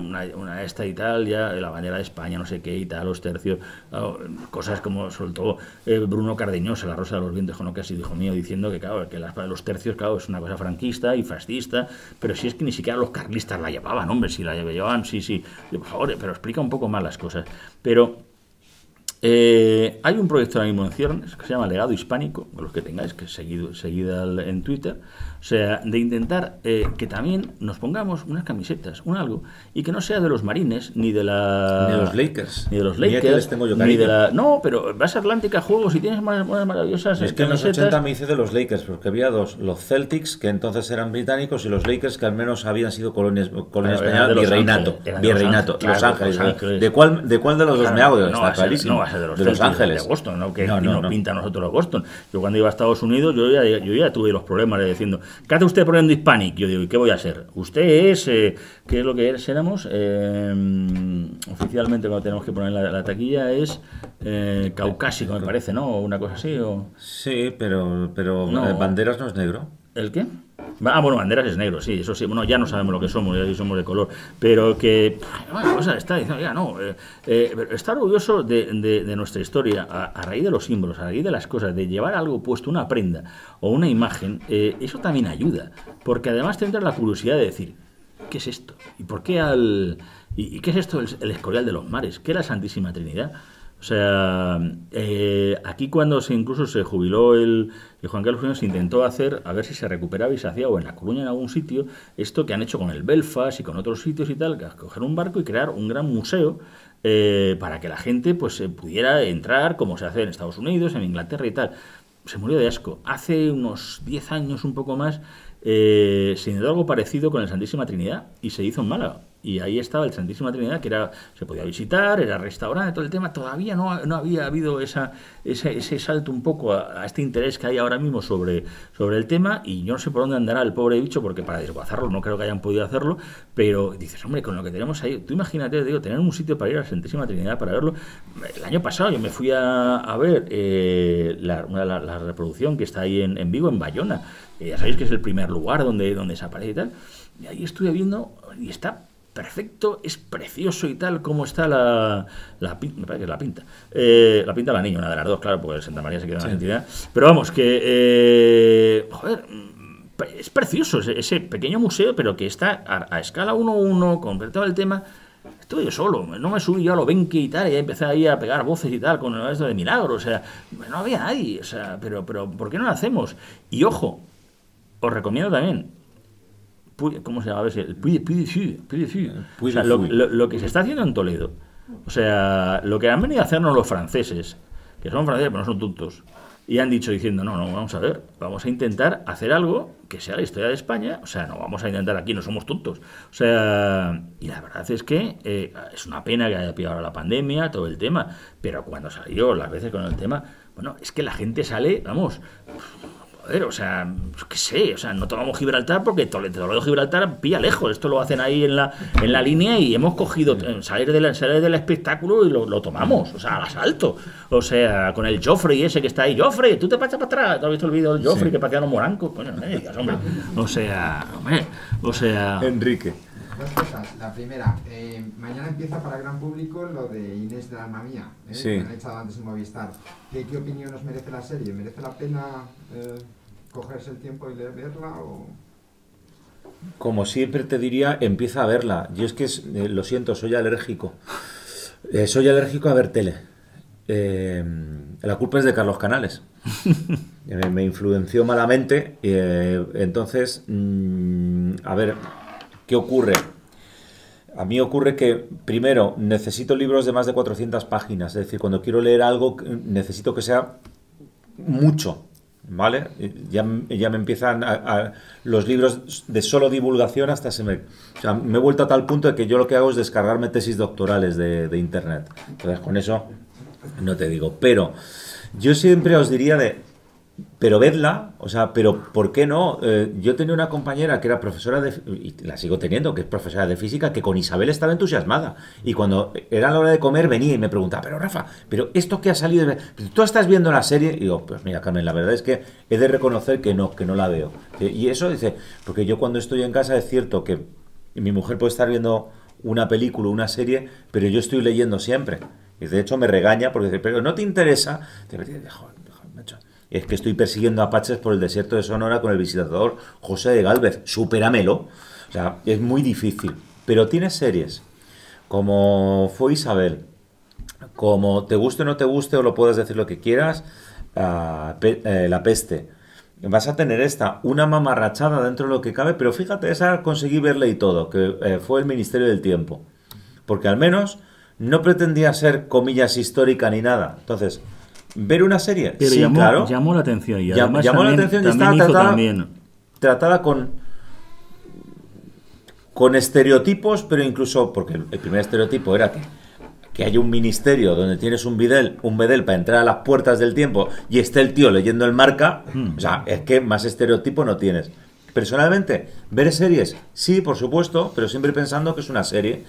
esta y tal, ya la bandera de España, no sé qué y tal, los tercios, cosas como soltó Bruno Cardeñosa, la Rosa de los Vientos, no casi dijo mío, diciendo que claro, que los tercios, claro, es una cosa franquista y fascista, pero si es que ni siquiera los carlistas la llevaban, hombre, si la llevaban, sí, por favor, pero explica un poco más las cosas. Pero hay un proyecto ahora mismo en ciernes que se llama Legado Hispánico, los que tengáis, que seguida en Twitter, o sea, de intentar que también nos pongamos unas camisetas, un algo, y que no sea de los Marines, ni de los Lakers. Ni de los Lakers, ni de la... No, pero vas a Atlántica Juegos y tienes unas maravillosas es que en los 80 me hice de los Lakers, porque había dos, los Celtics, que entonces eran británicos, y los Lakers, que al menos habían sido colonia española, virreinato, Los Ángeles. ¿De cuál de los dos me hago? Está clarísimo. va a ser de los de Los Celtics, Ángeles. de Boston, ¿no? Que No, aquí no, nos no. pinta a nosotros los Boston. Yo cuando iba a Estados Unidos, yo ya tuve los problemas de diciendo, ¿qué hace usted poniendo Hispanic? Yo digo, ¿y qué voy a ser? Usted es, ¿qué es lo que éramos? Oficialmente cuando tenemos que poner la taquilla es caucásico, me parece, ¿no? O una cosa así, o... Sí, pero No. Banderas no es negro. ¿El qué? Bueno, Banderas es negro, sí, eso sí. Bueno, ya no sabemos lo que somos, ya somos de color. Pero que... Bueno, cosa está diciendo, ya no. Estar orgulloso de nuestra historia a raíz de los símbolos, a raíz de las cosas, de llevar algo puesto, una prenda o una imagen, eso también ayuda. Porque además te entra la curiosidad de decir, ¿qué es esto? ¿Y por qué ¿Y qué es esto el Escorial de los Mares? ¿Qué es la Santísima Trinidad? O sea, aquí cuando incluso se jubiló el Juan Carlos I, se intentó hacer, a ver si se recuperaba y se hacía, o en La Coruña en algún sitio, esto que han hecho con el Belfast y con otros sitios y tal, coger un barco y crear un gran museo para que la gente pues pudiera entrar, como se hace en Estados Unidos, en Inglaterra y tal. Se murió de asco. Hace unos 10 años, un poco más, se intentó algo parecido con el Santísima Trinidad y se hizo en Málaga. Y ahí estaba el Santísima Trinidad, que se podía visitar, era restaurante, todo el tema. Todavía no había habido ese salto un poco a este interés que hay ahora mismo sobre el tema. Y yo no sé por dónde andará el pobre bicho, porque para desguazarlo no creo que hayan podido hacerlo. Pero dices, hombre, con lo que tenemos ahí, tú imagínate, digo, tener un sitio para ir a la Santísima Trinidad para verlo. El año pasado yo me fui a ver la reproducción que está ahí en Vigo, en Bayona. Ya sabéis que es el primer lugar donde se aparece y tal. Y ahí estuve viendo y está perfecto, es precioso y tal, como está me parece que es la pinta. La pinta la niña, una de las dos, claro, porque Santa María se queda en la santidad. Pero vamos, que... joder, es precioso ese pequeño museo, pero que está a escala 1:1, con todo el tema. Estuve yo solo, no me subí yo a lo Benque y tal, y empecé ahí a pegar voces y tal, con esto de milagro, o sea, no había nadie, o sea, pero ¿por qué no lo hacemos? Y ojo, os recomiendo también, ¿cómo se llama? A ver si el Puy de Fou. O sea, lo que se está haciendo en Toledo, o sea, lo que han venido a hacernos los franceses, que son franceses pero no son tontos, y han dicho diciendo, no, vamos a ver, vamos a intentar hacer algo que sea la historia de España, o sea, no vamos a intentar aquí, no somos tontos, o sea, y la verdad es que es una pena que haya pillado ahora la pandemia, todo el tema, pero cuando salió las veces con el tema, bueno, es que la gente sale, vamos... Joder, o sea, qué sé, o sea, no tomamos Gibraltar porque Toledo Gibraltar pilla lejos, esto lo hacen ahí en la línea y hemos cogido salir del espectáculo y lo tomamos, o sea, al asalto, o sea, con el Joffrey ese que está ahí, Joffrey, tú te pasas para atrás, ¿te has visto el vídeo del Joffrey que patean los morancos? Bueno, no me digas, hombre, o sea... Enrique. Dos cosas. La primera, mañana empieza para el gran público lo de Inés de la Alma Mía, Sí. que han echado antes en Movistar. ¿Qué opinión os merece la serie? ¿Merece la pena cogerse el tiempo y verla o...? Como siempre te diría, empieza a verla. Yo es que, lo siento, soy alérgico. Soy alérgico a ver tele. La culpa es de Carlos Canales. Me influenció malamente. Entonces, a ver, ¿qué ocurre? A mí ocurre que, primero, necesito libros de más de 400 páginas. Es decir, cuando quiero leer algo, necesito que sea mucho. ¿Vale? Ya me empiezan los libros de solo divulgación hasta me he vuelto a tal punto de que yo lo que hago es descargarme tesis doctorales de internet. Entonces con eso no te digo, pero yo siempre os diría pero vedla, o sea, pero ¿por qué no? Yo tenía una compañera que era profesora y la sigo teniendo, que es profesora de física, que con Isabel estaba entusiasmada. Y cuando era la hora de comer venía y me preguntaba, pero Rafa, ¿pero esto que ha salido? ¿Tú estás viendo la serie? Y digo, pues mira, Carmen, la verdad es que he de reconocer que no la veo. Y eso dice, porque yo cuando estoy en casa es cierto que mi mujer puede estar viendo una película, una serie, pero yo estoy leyendo siempre. Y de hecho me regaña porque dice, pero no te interesa. Es que estoy persiguiendo apaches por el desierto de Sonora con el visitador José de Gálvez. Supéramelo. O sea, es muy difícil. Pero tienes series como fue Isabel, como te guste o no te guste, o lo puedes decir lo que quieras, La Peste. Vas a tener una mamarrachada dentro de lo que cabe, pero fíjate, esa conseguí verla y todo, que fue El Ministerio del Tiempo. Porque al menos no pretendía ser, comillas, histórica ni nada. Entonces... ¿ver una serie? Pero sí, claro. Llamó la atención y además llamó la atención y estaba tratada con estereotipos, pero incluso, porque el primer estereotipo era que haya un ministerio donde tienes un bedel para entrar a las puertas del tiempo y esté el tío leyendo el Marca, o sea, es que más estereotipo no tienes. Personalmente, ¿ver series? Sí, por supuesto, pero siempre pensando que es una serie.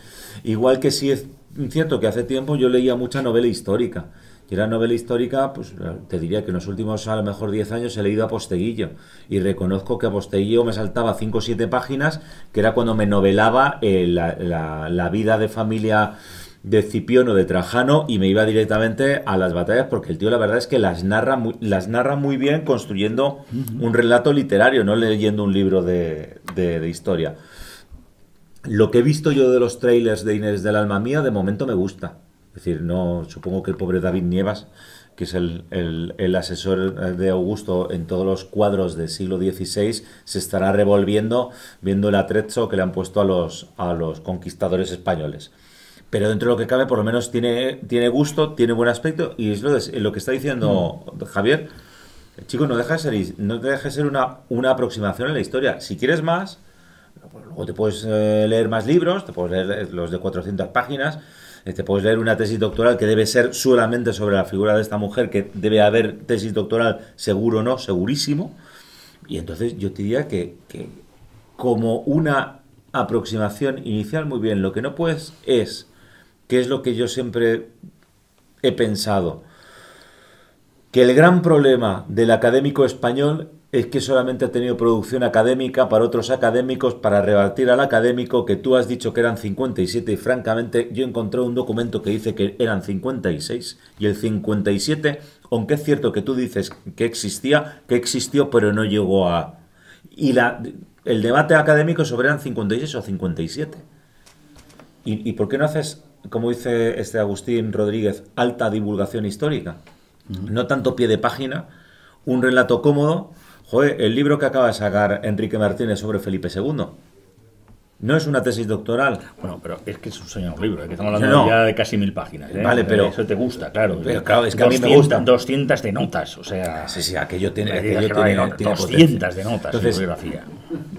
Igual que sí es cierto que hace tiempo yo leía mucha novela histórica. Y la novela histórica, pues te diría que en los últimos a lo mejor 10 años he leído a Posteguillo. Y reconozco que a Posteguillo me saltaba 5 o 7 páginas, que era cuando me novelaba la vida de familia de Cipión o de Trajano, y me iba directamente a las batallas, porque el tío la verdad es que las narra muy bien, construyendo un relato literario, no leyendo un libro de historia. Lo que he visto yo de los trailers de Inés del Alma Mía, de momento me gusta. Es decir, no, supongo que el pobre David Nievas, que es el asesor de Augusto en todos los cuadros del siglo XVI, se estará revolviendo viendo el atrezzo que le han puesto a los conquistadores españoles. Pero dentro de lo que cabe, por lo menos tiene gusto, tiene buen aspecto, y es lo que está diciendo Javier. Chicos, no deja de ser una aproximación a la historia. Si quieres más, pues luego te puedes leer más libros, te puedes leer los de 400 páginas, te puedes leer una tesis doctoral que debe ser solamente sobre la figura de esta mujer, que debe haber tesis doctoral, seguro no, segurísimo. Y entonces yo te diría que como una aproximación inicial, muy bien. Lo que no puedes es, que es lo que yo siempre he pensado, que el gran problema del académico español es que solamente ha tenido producción académica para otros académicos, para rebatir al académico que tú has dicho que eran 57, y francamente yo encontré un documento que dice que eran 56, y el 57, aunque es cierto que tú dices que existió, pero no llegó a... Y el debate académico sobre eran 56 o 57. ¿Y por qué no haces, como dice este Agustín Rodríguez, alta divulgación histórica? No tanto pie de página, un relato cómodo. Joder, el libro que acaba de sacar Enrique Martínez sobre Felipe II no es una tesis doctoral. Bueno, pero es que es un señor libro, que estamos hablando ya de casi 1000 páginas. Vale, pero... Eso te gusta, claro. Pero claro, es que a mí me gusta. 200 de notas, o sea... Sí, aquello tiene 200 de notas. Entonces, biografía.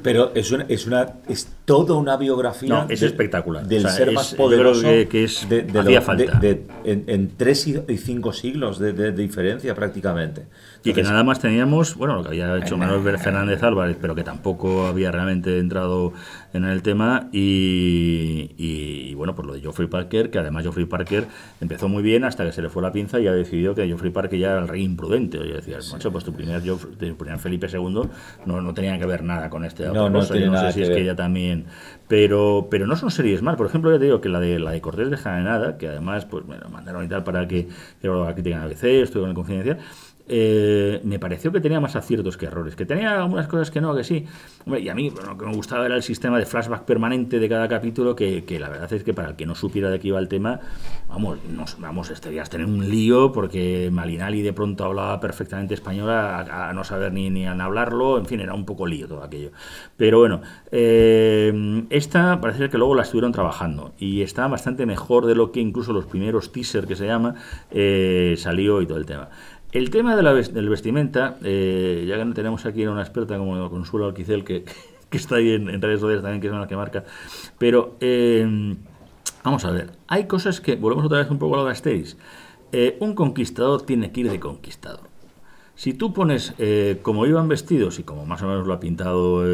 Pero es toda una biografía. No, es espectacular. Del ser más poderoso que es, hacía falta. En 3 y 5 siglos de diferencia prácticamente. Entonces, y que nada más teníamos, bueno, lo que había hecho Manuel Fernández Álvarez, pero que tampoco había realmente entrado en el tema, y bueno, pues lo de Geoffrey Parker, que además Geoffrey Parker empezó muy bien hasta que se le fue la pinza y ha decidido que Geoffrey Parker ya era el rey imprudente. Yo decía, macho, pues tu primer Felipe II no tenía que ver nada con este otro cosa. Yo no sé si es que ella también... Pero no son series mal. Por ejemplo, ya te digo que la de Cortés de Jaenada, que además pues me lo mandaron y tal para que la crítica en ABC, estuve con el Confidencial, me pareció que tenía más aciertos que errores, que tenía algunas cosas que no, que sí. Hombre, y a mí lo que me gustaba era el sistema de flashback permanente de cada capítulo, que la verdad es que para el que no supiera de qué iba el tema, estarías tener un lío, porque Malinali de pronto hablaba perfectamente español a no saber ni a hablarlo, en fin, era un poco lío todo aquello. Pero bueno, esta parece ser que luego la estuvieron trabajando y está bastante mejor de lo que incluso los primeros teaser que se llama salió y todo el tema. El tema del vestimenta, ya que no tenemos aquí a una experta como Consuelo Alquicel, que está ahí en redes sociales también, que es una que marca, pero vamos a ver, hay cosas que, volvemos otra vez un poco a lo de Asterix, un conquistador tiene que ir de conquistador. Si tú pones como iban vestidos, y como más o menos lo ha pintado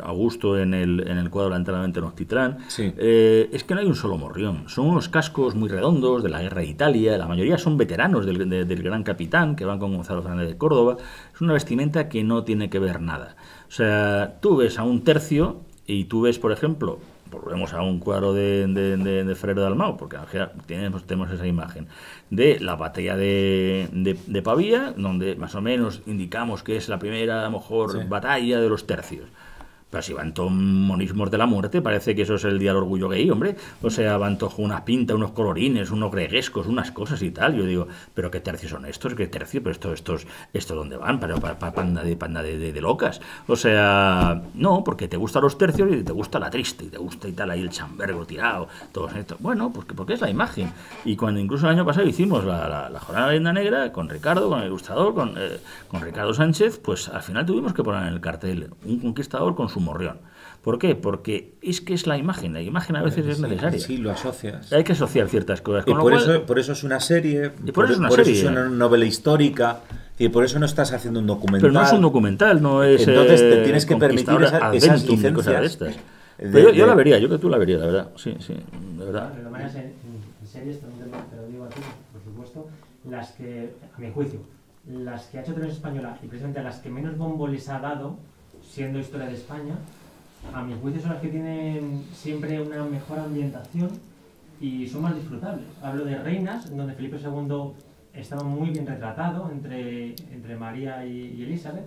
Augusto en el cuadro de la entrada de Tenochtitlán, sí. Es que no hay un solo morrión. Son unos cascos muy redondos de la guerra de Italia, la mayoría son veteranos del gran capitán, que van con Gonzalo Fernández de Córdoba. Es una vestimenta que no tiene que ver nada. O sea, tú ves a un tercio y tú ves, por ejemplo... Volvemos a un cuadro de Ferrer Dalmau, porque tenemos esa imagen de la batalla de Pavía, donde más o menos indicamos que es la primera, a lo mejor, batalla de los tercios. Pero si van todos monismos de la muerte, parece que eso es el día del orgullo gay, hombre. O sea, van todos con una pinta, unos colorines, unos greguescos, unas cosas y tal. Yo digo, ¿pero qué tercios son estos? ¿Qué tercio? ¿Pero esto dónde van? ¿Para panda de locas? O sea, no, porque te gustan los tercios y te gusta la triste, y te gusta y tal, ahí el chambergo tirado, todo esto. Bueno, pues porque es la imagen. Y cuando incluso el año pasado hicimos la jornada de Leyenda Negra con Ricardo, con el ilustrador, con Ricardo Sánchez, pues al final tuvimos que poner en el cartel un conquistador con su su morrión. ¿Por qué? Porque es que es la imagen a veces es necesaria. Sí, lo asocias. Hay que asociar ciertas cosas. Y Con lo cual, por eso es una serie, y por eso es una eso serie. es una novela histórica, y por eso no estás haciendo un documental. Pero no es un documental, no es... Entonces te tienes que permitir Conquistadora esas Adventum y licencias. cosas de estas. Pero yo la vería, yo creo que tú la verías, la verdad. Sí, de verdad. De todas maneras, en series, también te lo digo a ti, por supuesto, las que, a mi juicio, las que ha hecho Televisión Española y precisamente las que menos bombo les ha dado, siendo historia de España, a mi juicio son las que tienen siempre una mejor ambientación y son más disfrutables. Hablo de Reinas, donde Felipe II estaba muy bien retratado entre María y Elizabeth.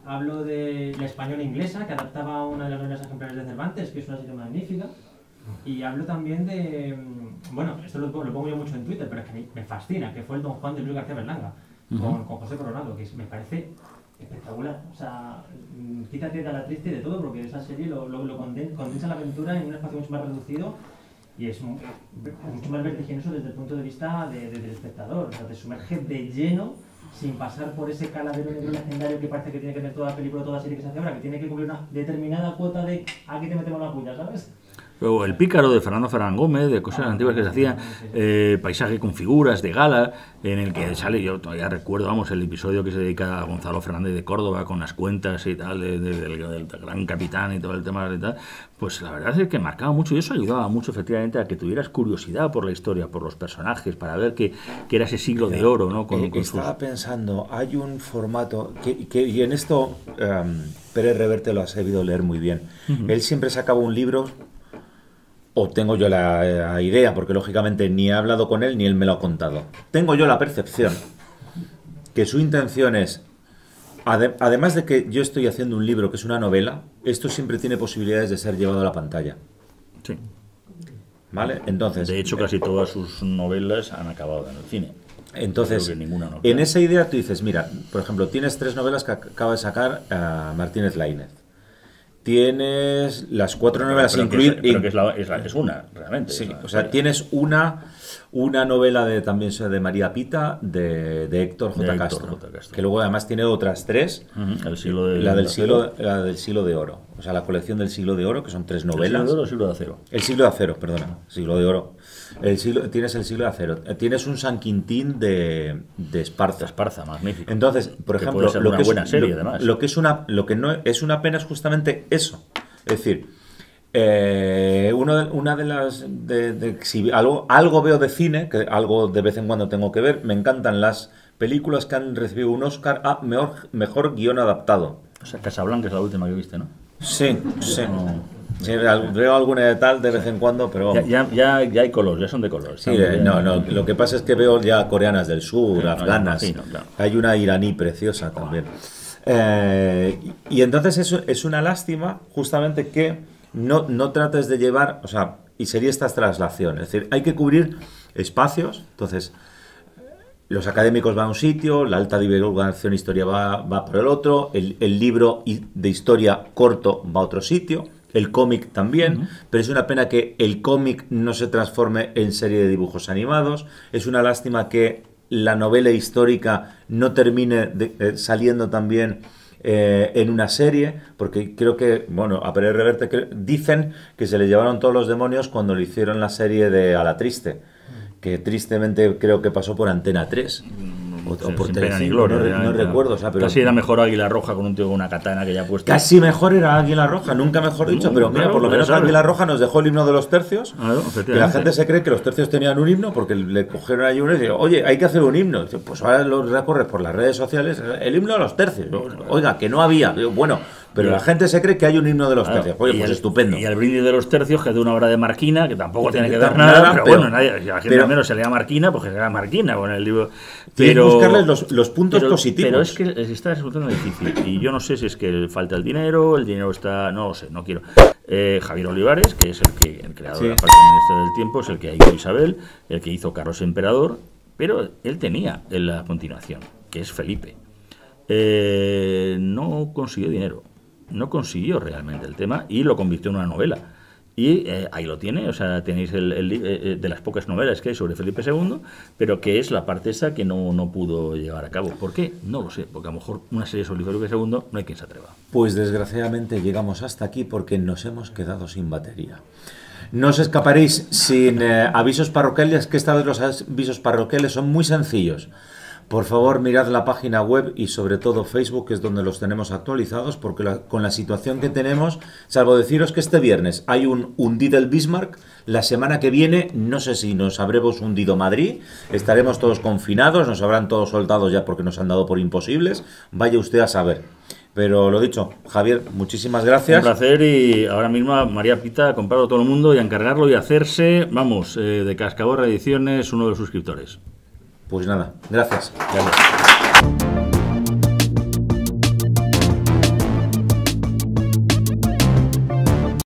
Hablo de La Española Inglesa, que adaptaba una de las novelas ejemplares de Cervantes, que es una serie magnífica. Y hablo también de... Bueno, esto lo pongo yo mucho en Twitter, pero es que me fascina, que fue el Don Juan de Luis García Berlanga, con José Coronado, que me parece espectacular. O sea, quítate de la triste y de todo, porque esa serie lo condensa la aventura en un espacio mucho más reducido y es mucho más vertiginoso desde el punto de vista del espectador. O sea, te sumerge de lleno sin pasar por ese caladero negro legendario que parece que tiene que tener toda película, toda serie que se hace ahora, que tiene que cumplir una determinada cuota de aquí te metemos la puya, ¿sabes? Luego El Pícaro de Fernando Ferrán Gómez, de cosas antiguas que se hacían, paisaje con figuras de gala, en el que sale, yo todavía recuerdo, vamos, el episodio que se dedica a Gonzalo Fernández de Córdoba con las cuentas y tal, del gran capitán y todo el tema y tal. Pues la verdad es que marcaba mucho y eso ayudaba mucho efectivamente a que tuvieras curiosidad por la historia, por los personajes, para ver que era ese siglo de oro, ¿no? Estaba pensando, hay un formato y en esto Pérez Reverte lo ha sabido leer muy bien. Él siempre sacaba un libro, o tengo yo la idea, porque lógicamente ni he hablado con él ni él me lo ha contado. Tengo yo la percepción que su intención es, además de que yo estoy haciendo un libro que es una novela, esto siempre tiene posibilidades de ser llevado a la pantalla. Sí. ¿Vale? Entonces, de hecho, casi todas sus novelas han acabado en el cine. Entonces, en esa idea tú dices, mira, por ejemplo, tienes 3 novelas que acaba de sacar Martínez Laínez. Tienes las 4 novelas incluidas. Pero que es una, realmente. Sí, o sea, tienes una novela también de María Pita, de Héctor J. Castro, que luego además tiene otras 3. La del siglo de oro. O sea, la colección del siglo de oro, que son 3 novelas. ¿El siglo de oro o el siglo de acero? El siglo de acero, perdona. Siglo de oro. Tienes el siglo de acero. Tienes un San Quintín de Esparza. Esparza, magnífico. Entonces, por ejemplo, lo que no es una pena es justamente eso. Es decir, una de las si algo veo de cine, que algo de vez en cuando tengo que ver, me encantan las películas que han recibido un Oscar a mejor guión adaptado. O sea, Casablanca es la última que viste, ¿no? Sí. Sí, veo alguna de tal de vez en cuando, pero... Ya hay color, ya son de color. Sí, no, lo que pasa es que veo ya coreanas del sur, afganas, claro. Hay una iraní preciosa también. Y entonces eso es una lástima, justamente que no trates de llevar, o sea, y sería esta traslación, es decir, hay que cubrir espacios, entonces... Los académicos van a un sitio, la alta divulgación historia va por el otro, el libro de historia corto va a otro sitio, el cómic también, pero es una pena que el cómic no se transforme en serie de dibujos animados, es una lástima que la novela histórica no termine saliendo también en una serie, porque creo que, bueno, a Pérez Reverte dicen que se le llevaron todos los demonios cuando le hicieron la serie de A la Triste, que tristemente creo que pasó por Antena 3 o por sin pena ni Telecinco, gloria, no recuerdo, o sea, pero casi era mejor Águila Roja con un tío con una katana que ya ha puesto. Casi mejor era Águila Roja, nunca mejor dicho, pero mira, por lo menos Águila Roja nos dejó el himno de los tercios, que la gente se cree que los tercios tenían un himno porque le cogieron ahí uno y dijeron, oye, hay que hacer un himno. Dice, pues ahora lo recorres por las redes sociales, el himno de los tercios. Oiga, que no había. Bueno, pero la gente se cree que hay un himno de los tercios. Oye, pues estupendo. Y el brindis de los tercios, que es de una obra de Marquina, que tampoco tiene que ver nada, pero bueno, nadie, a la gente al menos se lea Marquina, porque se lea Marquina con el libro. Pero buscarles los puntos positivos. Pero es que está resultando difícil. Y yo no sé si es que falta el dinero está... No lo sé, no quiero. Javier Olivares, que es el creador de la parte del Ministerio del Tiempo, es el que hizo Isabel, el que hizo Carlos Emperador, pero él tenía en la continuación, que es Felipe. No consiguió dinero. No consiguió realmente el tema y lo convirtió en una novela. Y ahí lo tiene, o sea, tenéis de las pocas novelas que hay sobre Felipe II, pero que es la parte esa que no pudo llevar a cabo. ¿Por qué? No lo sé, porque a lo mejor una serie sobre Felipe II no hay quien se atreva. Pues desgraciadamente llegamos hasta aquí porque nos hemos quedado sin batería. No os escaparéis sin avisos parroquiales, que esta vez los avisos parroquiales son muy sencillos. Por favor, mirad la página web y sobre todo Facebook, que es donde los tenemos actualizados, porque con la situación que tenemos, salvo deciros que este viernes hay un hundido el Bismarck, la semana que viene no sé si nos habremos hundido Madrid, estaremos todos confinados, nos habrán todos soltados ya porque nos han dado por imposibles, vaya usted a saber. Pero lo dicho, Javier, muchísimas gracias. Un placer, y ahora mismo a María Pita a comprarlo a todo el mundo y a encargarlo y a hacerse, vamos, de Cascaborra Ediciones, uno de los suscriptores. Pues nada, gracias. Gracias.